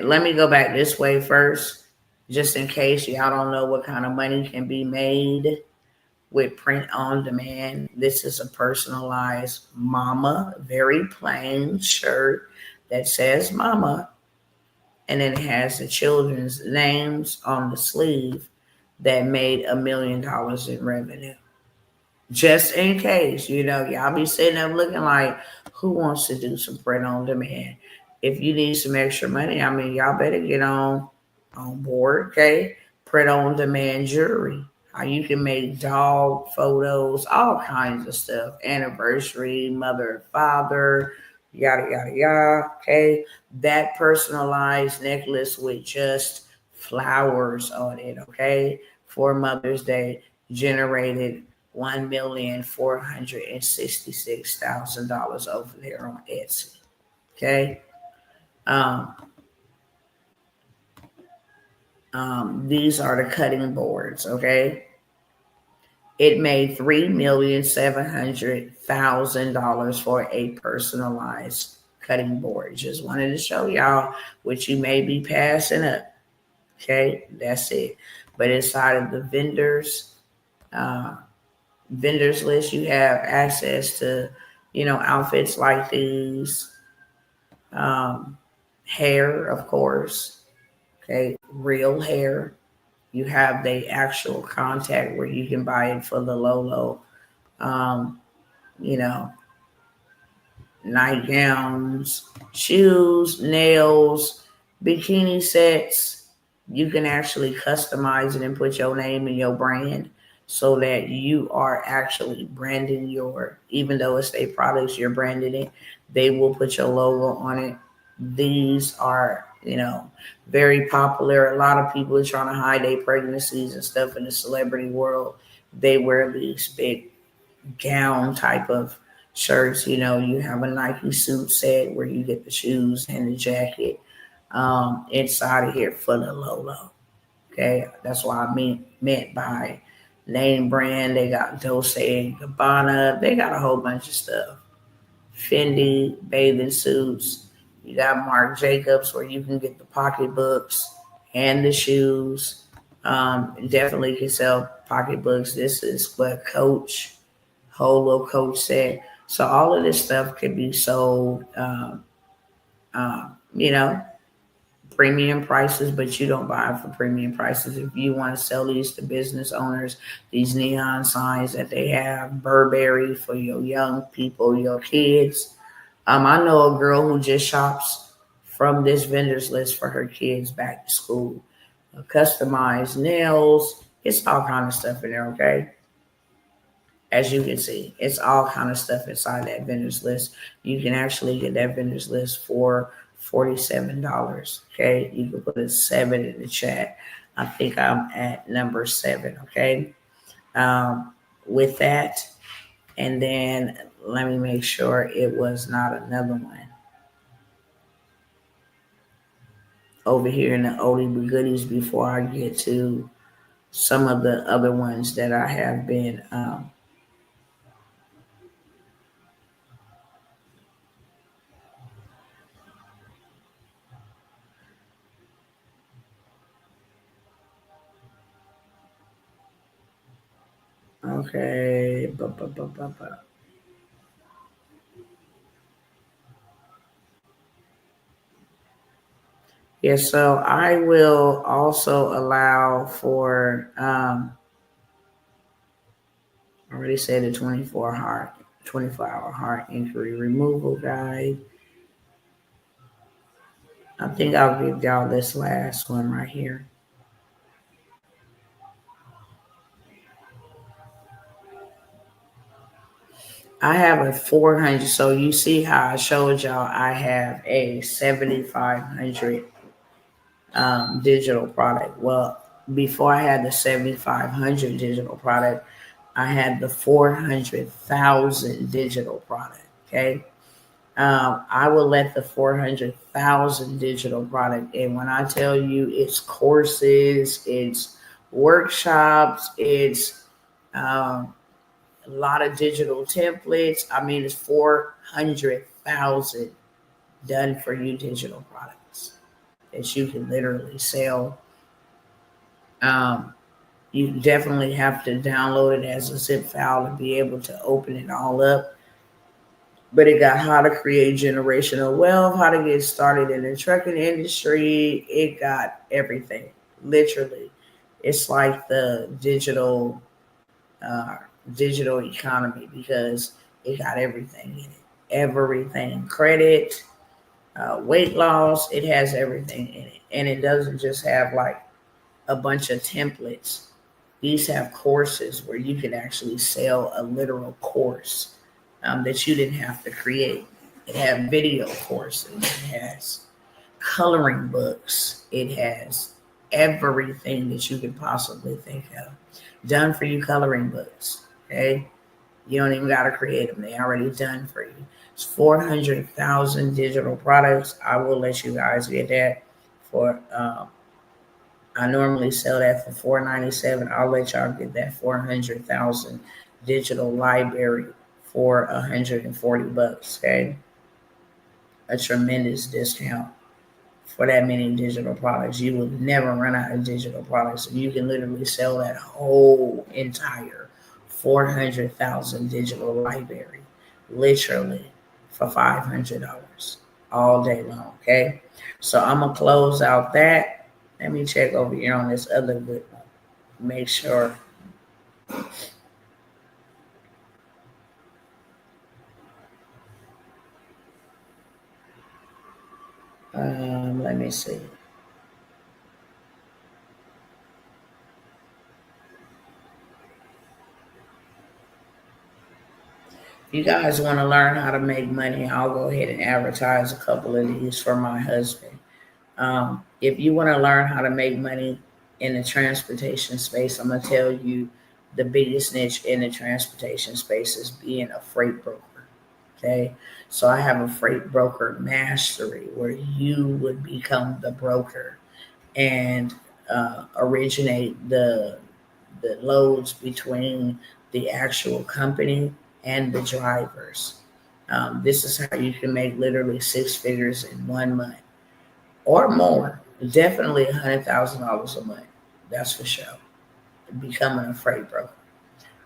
[SPEAKER 1] let me go back this way first, just in case y'all don't know what kind of money can be made with print on demand. This is a personalized mama, very plain shirt that says mama, and then it has the children's names on the sleeve that made $1 million in revenue. Just in case, y'all be sitting up looking like, who wants to do some print on demand? If you need some extra money, y'all better get on board, okay? Print on demand jewelry. How you can make dog photos, all kinds of stuff. Anniversary, mother, father, yada, yada, yada, okay? That personalized necklace with just flowers on it, okay? For Mother's Day, generated $1,466,000 over there on Etsy. Okay. These are the cutting boards. Okay. It made $3,700,000 for a personalized cutting board. Just wanted to show y'all what you may be passing up. Okay. That's it. But inside of the vendors list, you have access to, outfits like these, hair, of course, okay, real hair. You have the actual contact where you can buy it for the low, you know, nightgowns, shoes, nails, bikini sets. You can actually customize it and put your name and your brand so that you are actually branding even though it's their products, you're branding it. They will put your logo on it. These are, very popular. A lot of people are trying to hide their pregnancies and stuff in the celebrity world. They wear these big gown type of shirts. You have a Nike suit set where you get the shoes and the jacket inside of here for the low. Okay, that's what I meant by name brand. They got Dolce & Gabbana. They got a whole bunch of stuff. Fendi, bathing suits, You got Marc Jacobs where you can get the pocketbooks and the shoes. Definitely can sell pocketbooks. This is what Holo Coach said. So all of this stuff could be sold, you know, premium prices, but you don't buy it for premium prices. If you want to sell these to business owners, these neon signs that they have, Burberry for your young people, your kids. I know a girl who just shops from this vendors list for her kids back to school. Customized nails, it's all kind of stuff in there, okay? As you can see, it's all kind of stuff inside that vendors list. You can actually get that vendors list for $47. Okay, you can put a 7 in the chat. I think I'm at number 7. Okay, with that, and then let me make sure it was not another one over here in the oldie but goodies before I get to some of the other ones that I have been. Okay. Yeah, so I will also allow for I already said the 24-hour heart injury removal guide. I think I'll give y'all this last one right here. I have a 400. So you see how I showed y'all I have a 7,500 digital product. Well, before I had the 7,500 digital product, I had the 400,000 digital product. Okay. I will let the 400,000 digital product. And when I tell you it's courses, it's workshops, it's a lot of digital templates. I mean, it's 400,000 done for you digital products that you can literally sell. You definitely have to download it as a zip file to be able to open it all up. But it got how to create generational wealth, how to get started in the trucking industry. It got everything, literally. It's like the uh, digital economy because it got everything in it. Everything, credit, weight loss. It has everything in it, and it doesn't just have like a bunch of templates. These have courses where you can actually sell a literal course that you didn't have to create. It has video courses. It has coloring books. It has everything that you could possibly think of. Done for you coloring books. Okay. You don't even got to create them. They already done for you. It's 400,000 digital products. I will let you guys get that for, I normally sell that for $497. I'll let y'all get that 400,000 digital library for $140. Okay, a tremendous discount for that many digital products. You will never run out of digital products. You can literally sell that whole entire 400,000 digital library, literally for $500 all day long. Okay, so I'm gonna close out that. Let me check over here on this other good one. Make sure. Let me see. If you guys want to learn how to make money, I'll go ahead and advertise a couple of these for my husband. If you want to learn how to make money in the transportation space, I'm going to tell you the biggest niche in the transportation space is being a freight broker. Okay. So I have a freight broker mastery where you would become the broker and originate the loads between the actual company and the drivers. This is how you can make literally 6 figures in 1 month or more. Definitely $100,000 a month. That's for sure. Becoming a freight broker.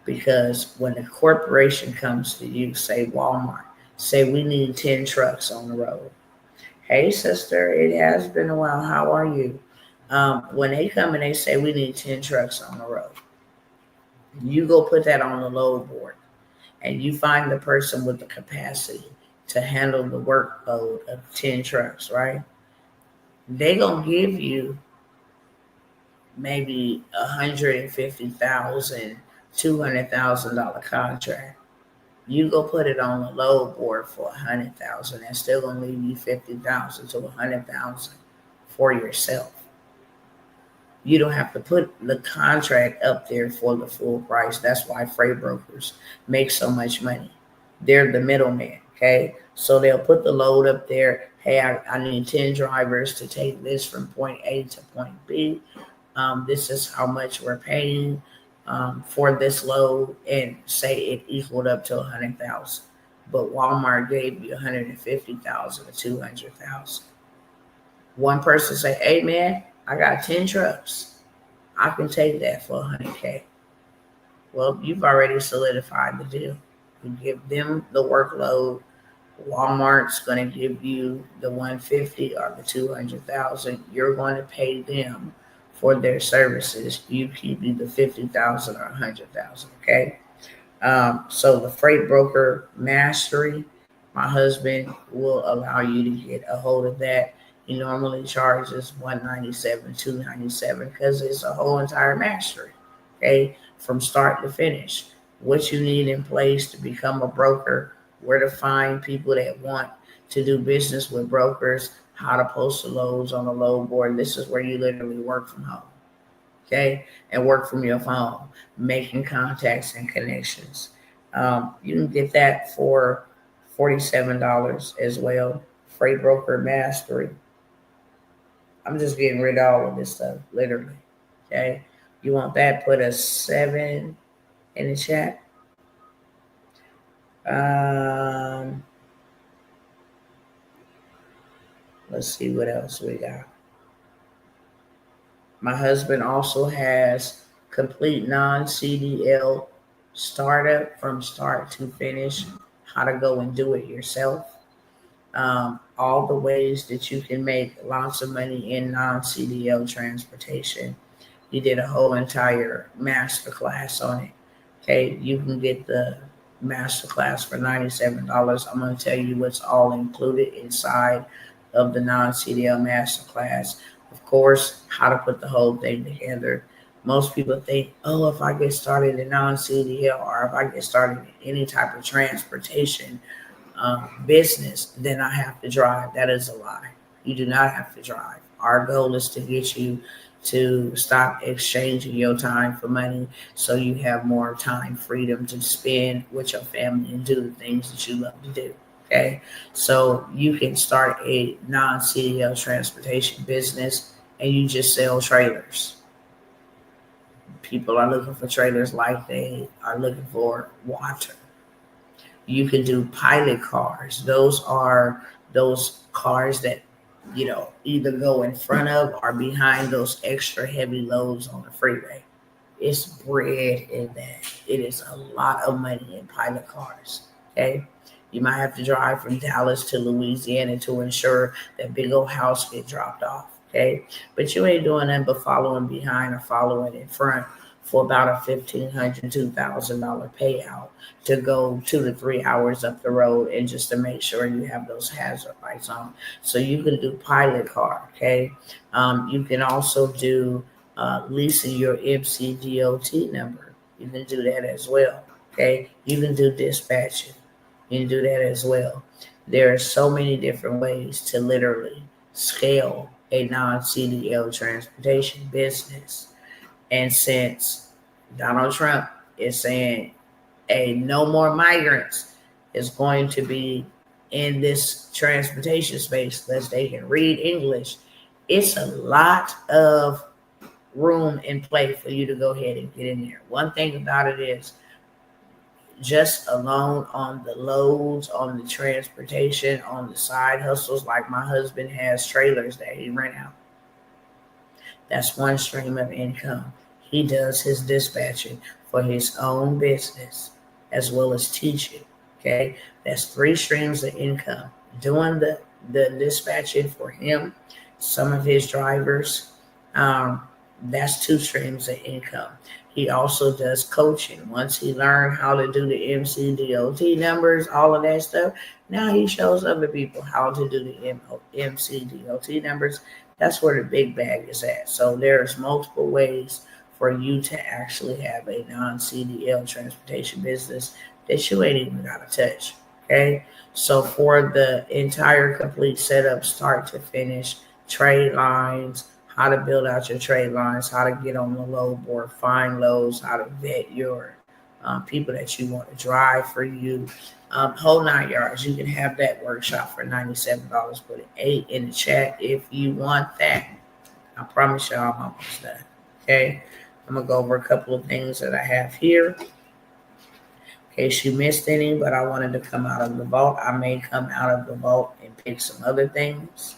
[SPEAKER 1] Because when a corporation comes to you, say Walmart, say we need 10 trucks on the road. Hey, sister, it has been a while. How are you? When they come and they say we need 10 trucks on the road, you go put that on the load board and you find the person with the capacity to handle the workload of 10 trucks, right? They gonna give you maybe $150,000, $200,000 contract. You go put it on the load board for 100,000. That's still gonna leave you 50,000 to 100,000 for yourself. You don't have to put the contract up there for the full price. That's why freight brokers make so much money. They're the middleman. Okay. So they'll put the load up there. Hey, I need 10 drivers to take this from point A to point B. This is how much we're paying for this load, and say it equaled up to 100,000. But Walmart gave you 150,000 or 200,000. One person say, "Hey man, I got 10 trucks. I can take that for 100K." Well, you've already solidified the deal. You give them the workload. Walmart's going to give you the 150 or the 200,000. You're going to pay them for their services. You keep either 50,000 or 100,000. Okay. So the freight broker mastery, my husband will allow you to get a hold of that. He normally charges $197, $297 because it's a whole entire mastery. Okay, from start to finish. What you need in place to become a broker, where to find people that want to do business with brokers, how to post the loads on the load board. This is where you literally work from home. Okay, and work from your phone, making contacts and connections. You can get that for $47 as well. Freight broker mastery. I'm just getting rid of all of this stuff, literally. Okay, you want that? Put a 7 in the chat. Let's see what else we got. My husband also has complete non-CDL startup from start to finish, how to go and do it yourself. All the ways that you can make lots of money in non-CDL transportation. He did a whole entire master class on it. Okay, you can get the master class for $97. I'm going to tell you what's all included inside of the non-CDL master class. Of course, how to put the whole thing together. Most people think, oh, if I get started in non-CDL or if I get started in any type of transportation business, then I have to drive. That is a lie. You do not have to drive. Our goal is to get you to stop exchanging your time for money so you have more time freedom to spend with your family and do the things that you love to do. Okay, so you can start a non-CDL transportation business and you just sell trailers. People are looking for trailers like they are looking for water. You can do pilot cars. Those are those cars that, either go in front of or behind those extra heavy loads on the freeway. It's bread in that. It is a lot of money in pilot cars. Okay. You might have to drive from Dallas to Louisiana to ensure that big old house get dropped off. Okay. But you ain't doing nothing but following behind or following in front for about a $1,500, $2,000 payout to go 2 to 3 hours up the road and just to make sure you have those hazard lights on. So you can do pilot car. Okay. You can also do leasing your MCDOT number. You can do that as well. Okay. You can do dispatching. You can do that as well. There are so many different ways to literally scale a non-CDL transportation business. And since Donald Trump is saying, hey, no more migrants is going to be in this transportation space unless they can read English, it's a lot of room and play for you to go ahead and get in there. One thing about it is just alone on the loads, on the transportation, on the side hustles. Like my husband has trailers that he rent out. That's one stream of income. He does his dispatching for his own business as well as teaching. Okay, that's three streams of income. Doing the dispatching for him, some of his drivers, um, that's two streams of income. He also does coaching. Once he learned how to do the MCDOT numbers, all of that stuff, now he shows other people how to do the MCDOT numbers. That's where the big bag is at. So there's multiple ways for you to actually have a non-CDL transportation business that you ain't even got to touch. Okay. So for the entire complete setup, start to finish, trade lines, how to build out your trade lines, how to get on the load board, find loads, how to vet your people that you want to drive for you. Whole 9 yards. You can have that workshop for $97. Put an 8 in the chat if you want that. I promise y'all I'm almost done. Okay. I'm going to go over a couple of things that I have here. In case you missed any, but I wanted to come out of the vault. I may come out of the vault and pick some other things.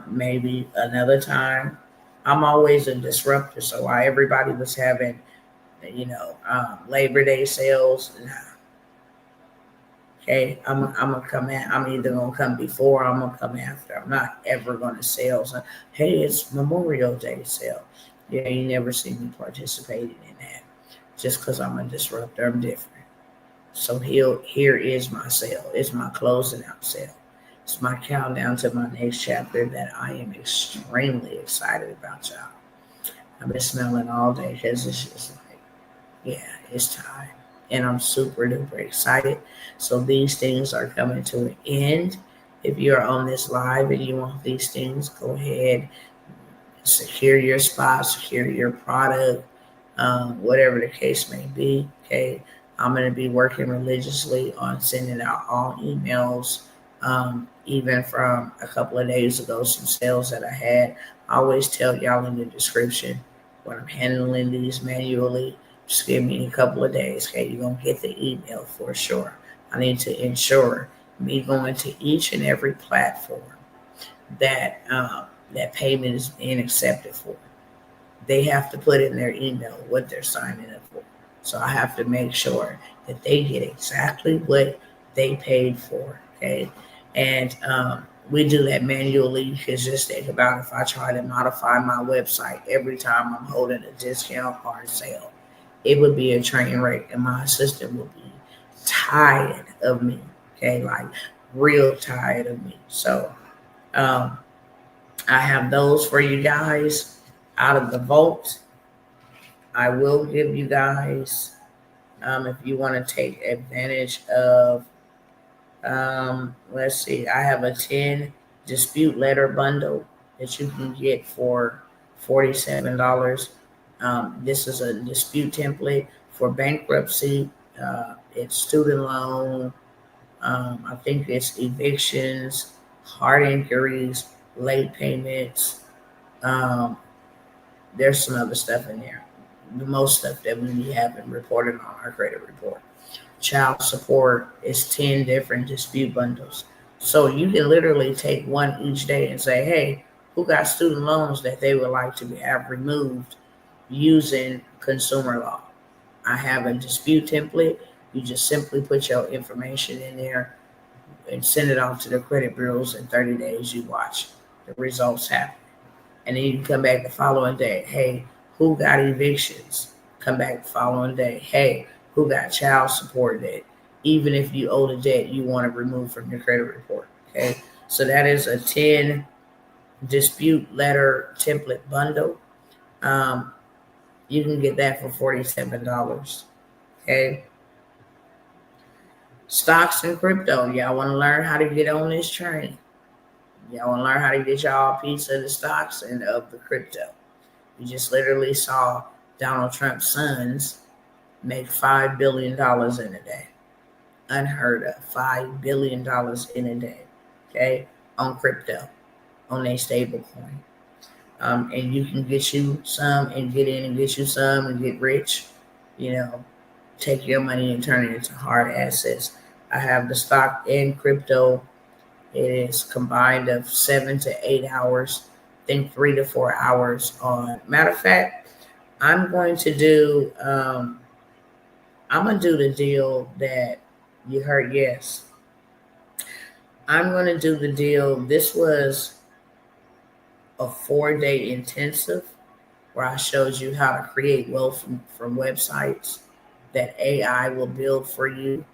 [SPEAKER 1] Maybe another time. I'm always a disruptor. So while everybody was having, Labor Day sales, okay, I'm gonna come in. I'm either gonna come before, or I'm gonna come after. I'm not ever gonna sell. So, hey, it's Memorial Day sale. Yeah, you never see me participating in that. Just because I'm a disruptor, I'm different. So here is my sale. It's my closing out sale. It's my countdown to my next chapter that I am extremely excited about, y'all. I've been smelling all day because it's just like, yeah, it's time. And I'm super duper excited. So these things are coming to an end. If you're on this live and you want these things, go ahead, secure your spot, secure your product, whatever the case may be. Okay. I'm going to be working religiously on sending out all emails. Even from a couple of days ago, some sales that I had. I always tell y'all in the description when I'm handling these manually, just give me a couple of days. Okay, you're going to get the email for sure. I need to ensure me going to each and every platform that that payment is being accepted for. They have to put in their email what they're signing up for. So I have to make sure that they get exactly what they paid for. Okay. And we do that manually because just think about if I try to modify my website every time I'm holding a discount or a sale, it would be a train wreck and my assistant would be tired of me. Okay. Like real tired of me. So I have those for you guys out of the vault. I will give you guys, if you want to take advantage of, let's see, I have a 10 dispute letter bundle that you can get for $47. This is a dispute template for bankruptcy. It's student loan. I think it's evictions, hard inquiries, late payments. There's some other stuff in there. The most stuff that we haven't reported on our credit report. Child support is 10 different dispute bundles. So you can literally take one each day and say, hey, who got student loans that they would like to have removed using consumer law? I have a dispute template. You just simply put your information in there and send it off to the credit bureaus. In 30 days, you watch the results happen. And then you can come back the following day. Hey, who got evictions? Come back the following day. Hey, who got child support debt? Even if you owe the debt you want to remove from your credit report. Okay. So that is a 10 dispute letter template bundle. You can get that for $47. Okay. Stocks and crypto. Y'all want to learn how to get on this train. Y'all want to learn how to get y'all a piece of the stocks and of the crypto. You just literally saw Donald Trump's sons make $5 billion in a day. Unheard of. $5 billion in a day. Okay? On crypto. On a stable coin. And you can get you some and get in and get you some and get rich. take your money and turn it into hard assets. I have the stock and crypto. It is combined of 7 to 8 hours, I think 3 to 4 hours on. Matter of fact, I'm going to do I'm gonna do the deal that you heard. Yes, I'm gonna do the deal. This was a 4 day intensive where I showed you how to create wealth from websites that AI will build for you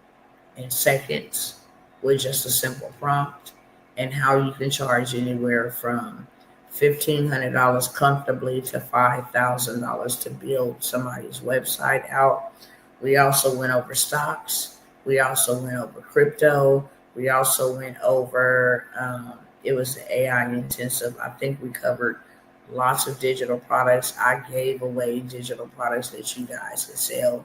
[SPEAKER 1] in seconds with just a simple prompt, and how you can charge anywhere from $1,500 comfortably to $5,000 to build somebody's website out. We also went over stocks. We also went over crypto. We also went over, it was the AI intensive. I think we covered lots of digital products. I gave away digital products that you guys could sell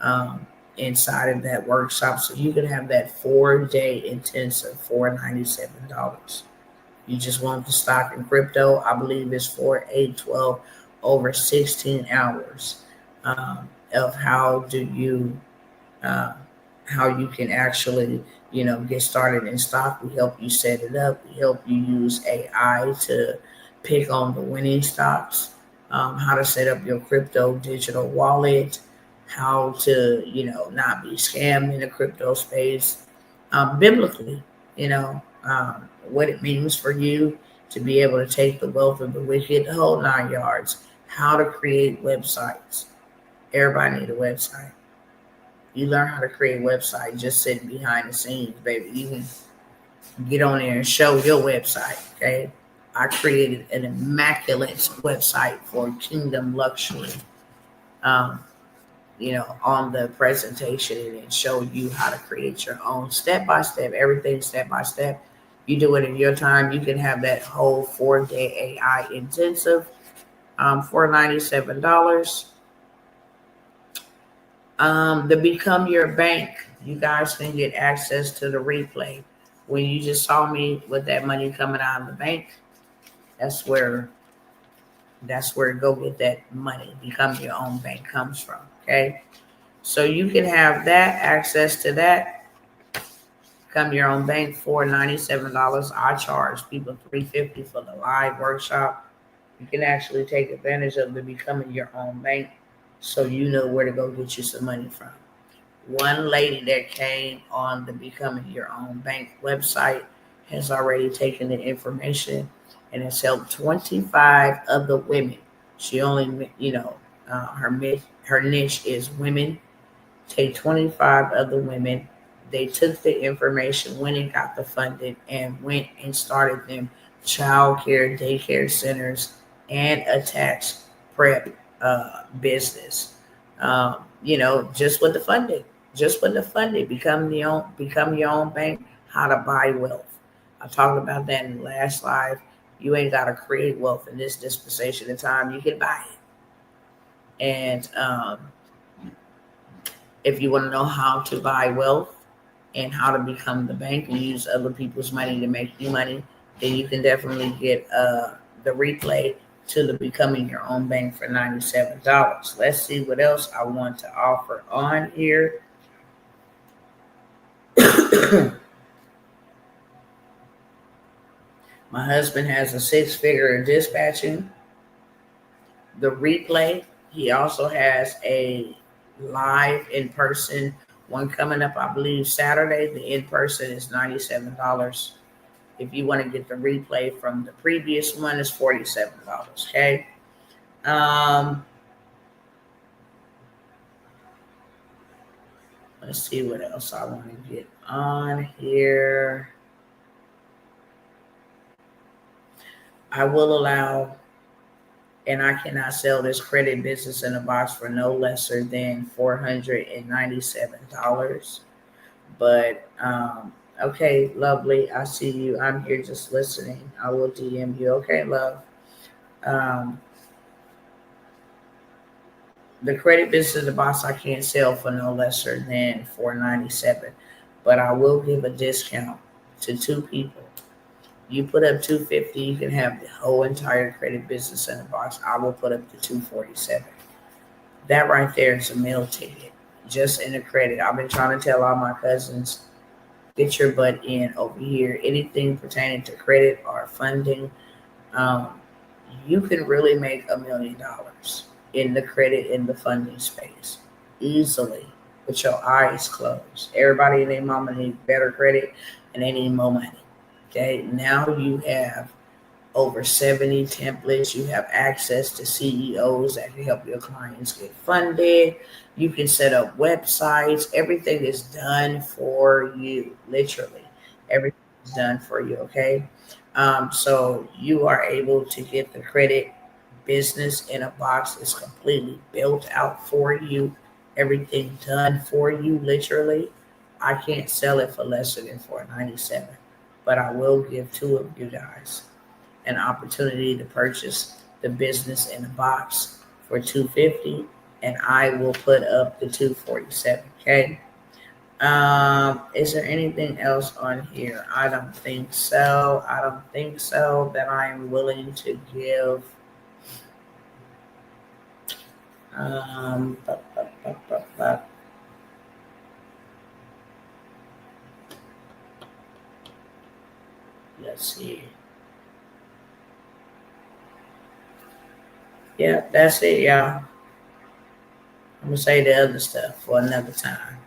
[SPEAKER 1] um, inside of that workshop. So you can have that 4 day intensive for $97. You just want the stock and crypto. I believe it's 4, 8, 12, over 16 hours of uh, how you can actually, get started in stock. We help you set it up. We help you use AI to pick on the winning stocks, how to set up your crypto digital wallet, how to, not be scammed in the crypto space, biblically, what it means for you to be able to take the wealth of the wicked, the whole 9 yards, how to create websites. Everybody need a website. You learn how to create a website just sitting behind the scenes, baby. You can get on there and show your website, okay? I created an immaculate website for Kingdom Luxury, um, on the presentation, and then show you how to create your own step by step, everything step by step. You do it in your time. You can have that whole 4 day AI intensive for $97. The Become Your Bank, you guys can get access to the replay. When you just saw me with that money coming out of the bank, that's where go get that money. Become Your Own Bank comes from. Okay, so you can have that access to that. Become Your Own Bank for $97. I charge people $350 for the live workshop. You can actually take advantage of the Becoming Your Own Bank, so you know where to go get you some money from. One lady that came on the Becoming Your Own Bank website has already taken the information and has helped 25 other women. She only, her niche is women. Take 25 other women. They took the information, went and got the funding, and went and started them child care, daycare centers, and attached prep business. Just with the funding. Just with the funding. Become your own bank. How to buy wealth. I talked about that in the last live. You ain't got to create wealth in this dispensation of time. You can buy it. And if you want to know how to buy wealth and how to become the bank and use other people's money to make you money, then you can definitely get the replay to the Becoming Your Own Bank for $97. Let's see what else I want to offer on here. My husband has a 6-figure in dispatching. The replay, he also has a live in-person one coming up, I believe, Saturday. The in-person is $97. If you want to get the replay from the previous one, it's $47. Okay. Let's see what else I want to get on here. I will allow, and I cannot sell this credit business in a box for no lesser than $497. But okay, lovely. I see you. I'm here just listening. I will DM you. Okay, love. The credit business in the box I can't sell for no lesser than $497, but I will give a discount to 2 people. You put up $250, you can have the whole entire credit business in the box. I will put up the $247. That right there is a meal ticket. just in the credit. I've been trying to tell all my cousins, get your butt in over here. Anything pertaining to credit or funding, um, you can really make $1 million in the credit in the funding space easily with your eyes closed. Everybody and their mama need better credit and they need more money. Okay, now you have over 70 templates. You have access to CEOs that can help your clients get funded. You can set up websites. Everything is done for you, literally. Everything is done for you, okay? So you are able to get the credit business in a box. It's completely built out for you. Everything done for you, literally. I can't sell it for less than $497, but I will give two of you guys an opportunity to purchase the business in a box for $250, and I will put up the $247. Okay. Is there anything else on here? I don't think so. I don't think so that I am willing to give. Um, bu- bu- bu- bu- bu- let's see. Yeah, that's it, y'all. I'm gonna say the other stuff for another time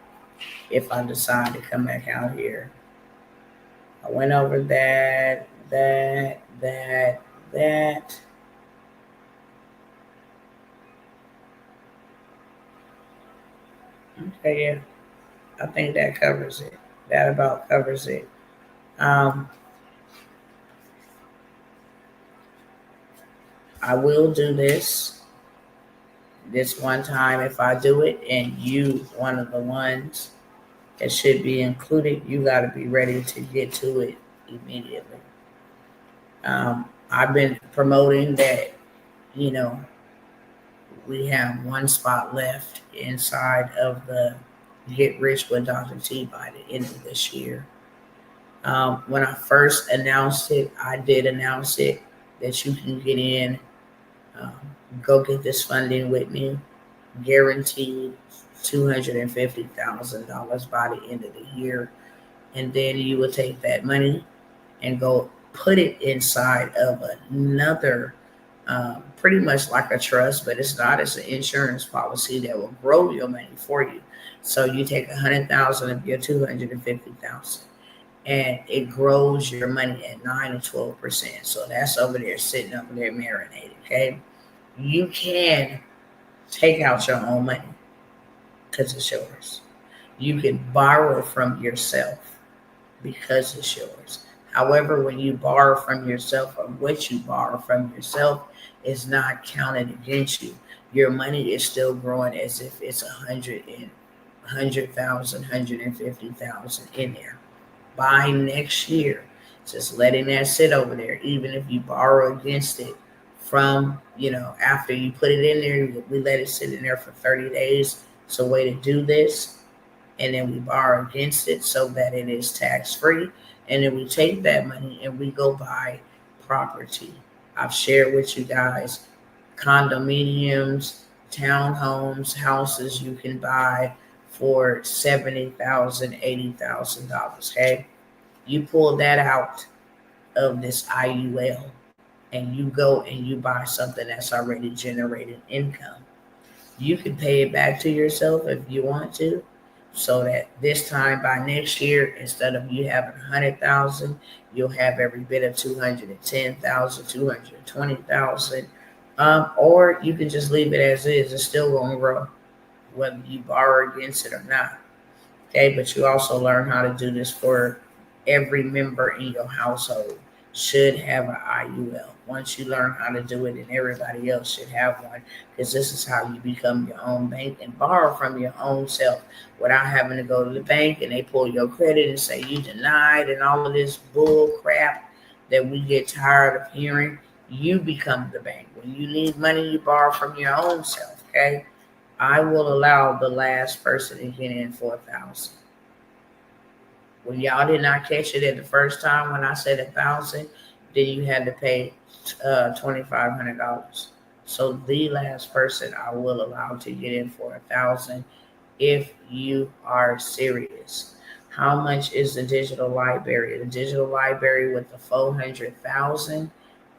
[SPEAKER 1] if I decide to come back out here. I went over that. Okay, yeah. I think that covers it. That about covers it. Um, I will do this one time. If I do it and you one of the ones that should be included, you got to be ready to get to it immediately. I've been promoting that, you know, we have one spot left inside of the Get Rich with Dr. T by the end of this year. When I first announced it, I did announce it that you can get in, um, go get this funding with me, guaranteed $250,000 by the end of the year. And then you will take that money and go put it inside of another, pretty much like a trust, but it's not. It's an insurance policy that will grow your money for you. So you take 100,000 of your 250,000, and it grows your money at 9 to 12%. So that's over there sitting over there marinated. Okay, you can take out your own money because it's yours. You can borrow from yourself because it's yours. However, when you borrow from yourself or what you borrow from yourself is not counted against you. Your money is still growing as if it's 100,000, 150,000 in there. By next year, just letting that sit over there, even if you borrow against it from, after you put it in there, we let it sit in there for 30 days. It's a way to do this, and then we borrow against it so that it is tax free. And then we take that money and we go buy property. I've shared with you guys condominiums, townhomes, houses you can buy for $70,000, $80,000. Okay, you pull that out of this IUL and you go and you buy something that's already generating income. You can pay it back to yourself if you want to, so that this time by next year, instead of you having 100,000, you'll have every bit of 210,000, 220,000. Or you can just leave it as is. It's still going to grow, whether you borrow against it or not. Okay, but you also learn how to do this for every member in your household should have an IUL. Once you learn how to do it, and everybody else should have one, because this is how you become your own bank and borrow from your own self without having to go to the bank and they pull your credit and say you denied and all of this bull crap that we get tired of hearing. You become the bank. When you need money, you borrow from your own self. Okay, I will allow the last person to get in for 1,000. When y'all did not catch it at the first time when I said 1,000, then you had to pay $2,500. So the last person I will allow to get in for 1,000. if you are serious. How much is the digital library? The digital library with the 400,000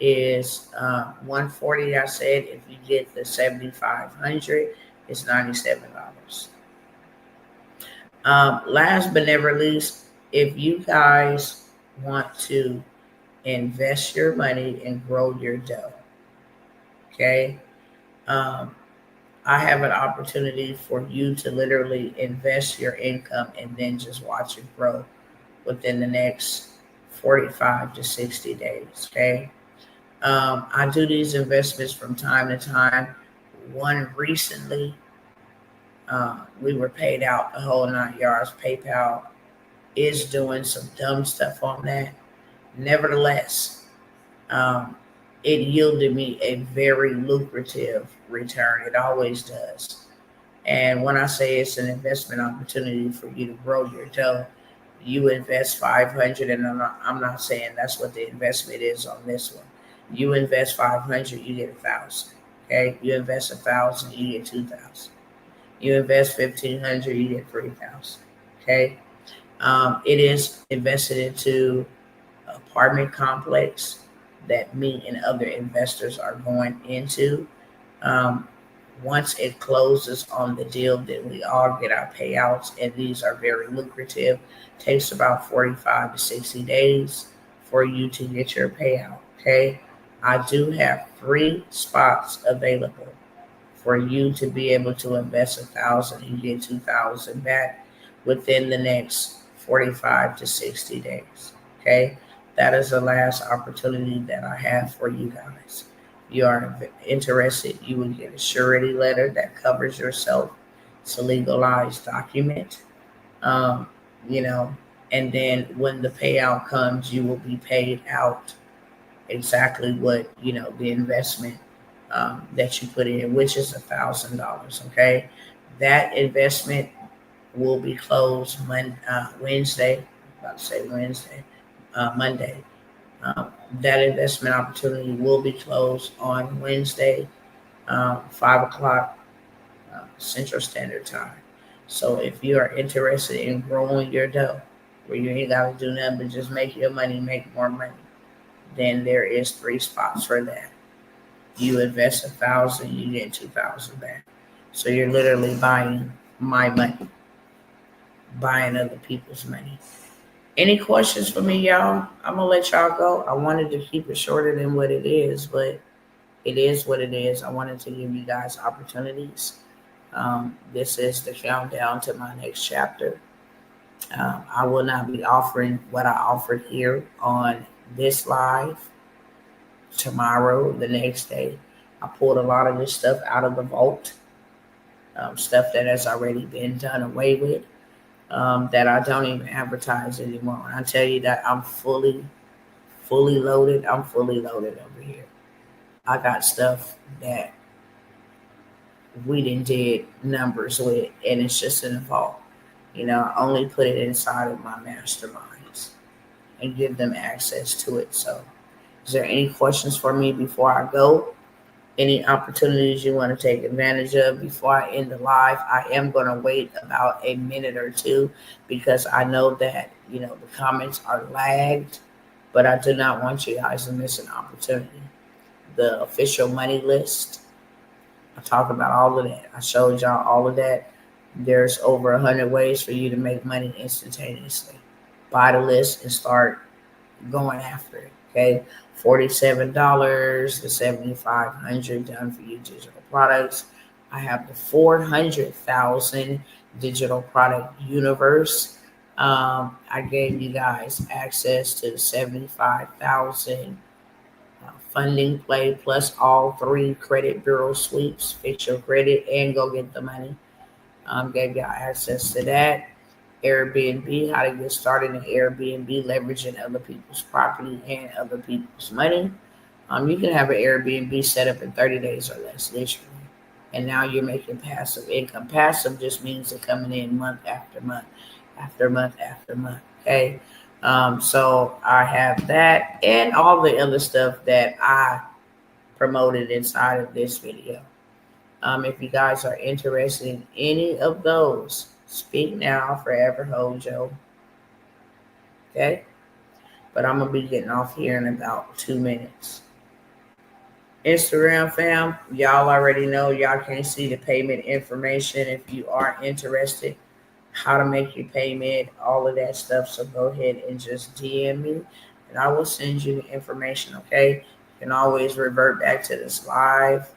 [SPEAKER 1] is 140. I said if you get the 7,500, it's $97. Last but never least, if you guys want to invest your money and grow your dough, okay? Um, I have an opportunity for you to literally invest your income and then just watch it grow within the next 45 to 60 days. Okay. I do these investments from time to time. One recently, we were paid out the whole 9 yards. PayPal is doing some dumb stuff on that. Nevertheless, um, it yielded me a very lucrative return. It always does. And when I say it's an investment opportunity for you to grow your dough, you invest 500, and I'm not saying that's what the investment is on this one. You invest 500, you get 1,000. Okay, you invest 1,000, you get 2,000. You invest 1,500, you get 3,000. Okay, it is invested into apartment complex that me and other investors are going into. Um, Once it closes on the deal, then we all get our payouts, and these are very lucrative. Takes about 45 to 60 days for you to get your payout. Okay, I do have 3 spots available for you to be able to invest 1,000 and get 2,000 back within the next 45 to 60 days. Okay, that is the last opportunity that I have for you guys. If you are interested, you will get a surety letter that covers yourself. It's a legalized document. Um, you know, and then when the payout comes, you will be paid out exactly what the investment that you put in, which is $1,000. Okay, that investment will be closed Wednesday. About to say Wednesday, Monday. That investment opportunity will be closed on Wednesday, 5 o'clock Central Standard Time. So if you are interested in growing your dough, where you ain't got to do nothing but just make your money, make more money, then there is 3 spots for that. You invest 1,000, you get 2,000 back. So you're literally buying my money, buying other people's money. Any questions for me, y'all? I'm gonna let y'all go. I wanted to keep it shorter than what it is, but it is what it is. I wanted to give you guys opportunities. This is the countdown to my next chapter. I will not be offering what I offered here on this live tomorrow, the next day. I pulled a lot of this stuff out of the vault, stuff that has already been done away with, that I don't even advertise anymore. When I tell you that I'm fully loaded, I'm fully loaded over here. I got stuff that we didn't did numbers with, and it's just in the vault. I only put it inside of my masterminds and give them access to it. So, is there any questions for me before I go? Any opportunities you want to take advantage of before I end the live? I am going to wait about a minute or two because I know that, the comments are lagged, but I do not want you guys to miss an opportunity. The official money list, I talked about all of that. I showed y'all all of that. There's over 100 ways for you to make money instantaneously. Buy the list and start going after it. Okay, $47 to 7,500 done for you digital products. I have the 400,000 digital product universe. I gave you guys access to the 75,000 funding play plus all 3 credit bureau sweeps. Fix your credit and go get the money. Gave y'all access to that. Airbnb, how to get started in Airbnb, leveraging other people's property and other people's money. You can have an Airbnb set up in 30 days or less, literally. And now you're making passive income. Passive just means it coming in month after month, after month after month. Okay. So I have that and all the other stuff that I promoted inside of this video. If you guys are interested in any of those, speak now, forever hold Joe. Okay? But I'm going to be getting off here in about 2 minutes. Instagram fam, y'all already know y'all can't see the payment information if you are interested, how to make your payment, all of that stuff. So go ahead and just DM me and I will send you the information, okay? You can always revert back to this live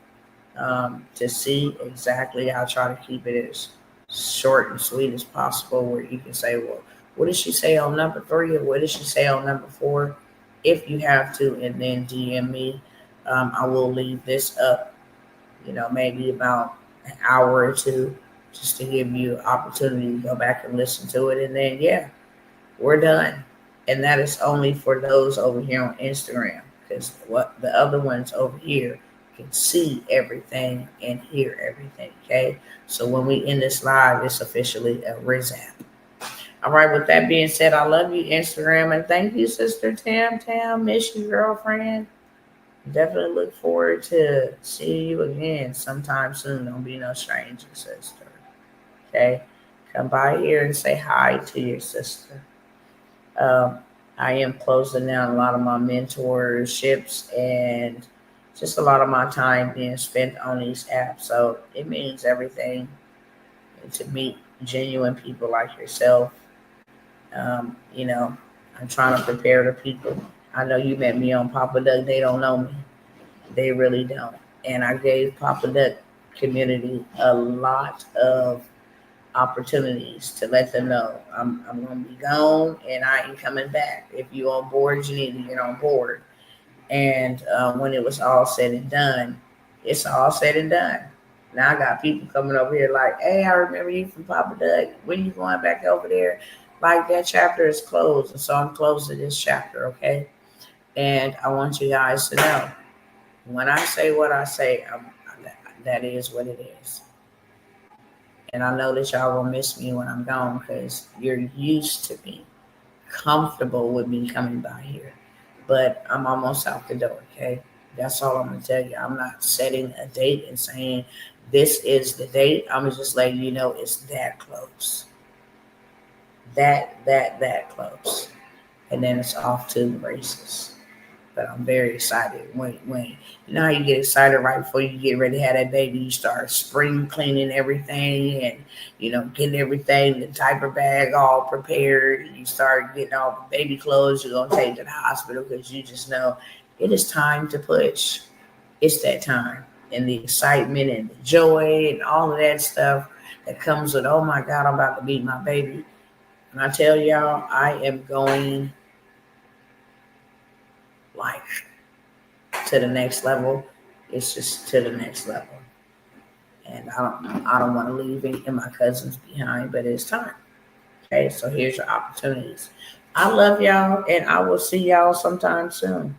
[SPEAKER 1] to see exactly. I'll try to keep it as short and sweet as possible where you can say, well, what did she say on number 3 or what did she say on number 4? If you have to, and then DM me. I will leave this up, maybe about an hour or two just to give you an opportunity to go back and listen to it. And then, yeah, we're done. And that is only for those over here on Instagram because what the other ones over here can see everything and hear everything. Okay. So when we end this live, it's officially a resell. All right. With that being said, I love you, Instagram. And thank you, Sister Tam Tam. Miss you, girlfriend. Definitely look forward to seeing you again sometime soon. Don't be no stranger, sister. Okay? Come by here and say hi to your sister. I am closing down a lot of my mentorships and just a lot of my time being spent on these apps. So it means everything to meet genuine people like yourself. I'm trying to prepare the people. I know you met me on Papa Doug. They don't know me. They really don't. And I gave Papa Duck community a lot of opportunities to let them know I'm going to be gone and I ain't coming back. If you on board, you need to get on board. And when it was all said and done, it's all said and done. Now I got people coming over here like, hey, I remember you from Papa Duck. When you going back over there? Like that chapter is closed. And so I'm closing this chapter, okay? And I want you guys to know when I say what I say, that is what it is. And I know that y'all will miss me when I'm gone because you're used to me, comfortable with me coming by here. But I'm almost out the door, okay? That's all I'm going to tell you. I'm not setting a date and saying this is the date. I'm just letting you know it's that close. That close. And then it's off to the races. But I'm very excited. When you know how you get excited right before you get ready to have that baby, you start spring cleaning everything and getting everything, the diaper bag all prepared. You start getting all the baby clothes you're gonna take to the hospital because you just know it is time to push. It's that time. And the excitement and the joy and all of that stuff that comes with, oh my God, I'm about to meet my baby. And I tell y'all, I am going like to the next level. It's just to the next level. And I don't want to leave any of my cousins behind, but it's time. Okay, so here's your opportunities. I love y'all, and I will see y'all sometime soon.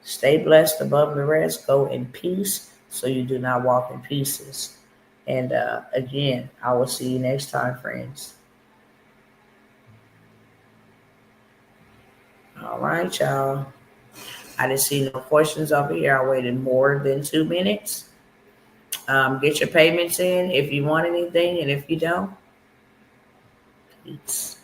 [SPEAKER 1] Stay blessed above the rest. Go in peace so you do not walk in pieces. And again, I will see you next time, friends. All right, y'all. I didn't see no questions over here. I waited more than 2 minutes. Get your payments in if you want anything, and if you don't, peace.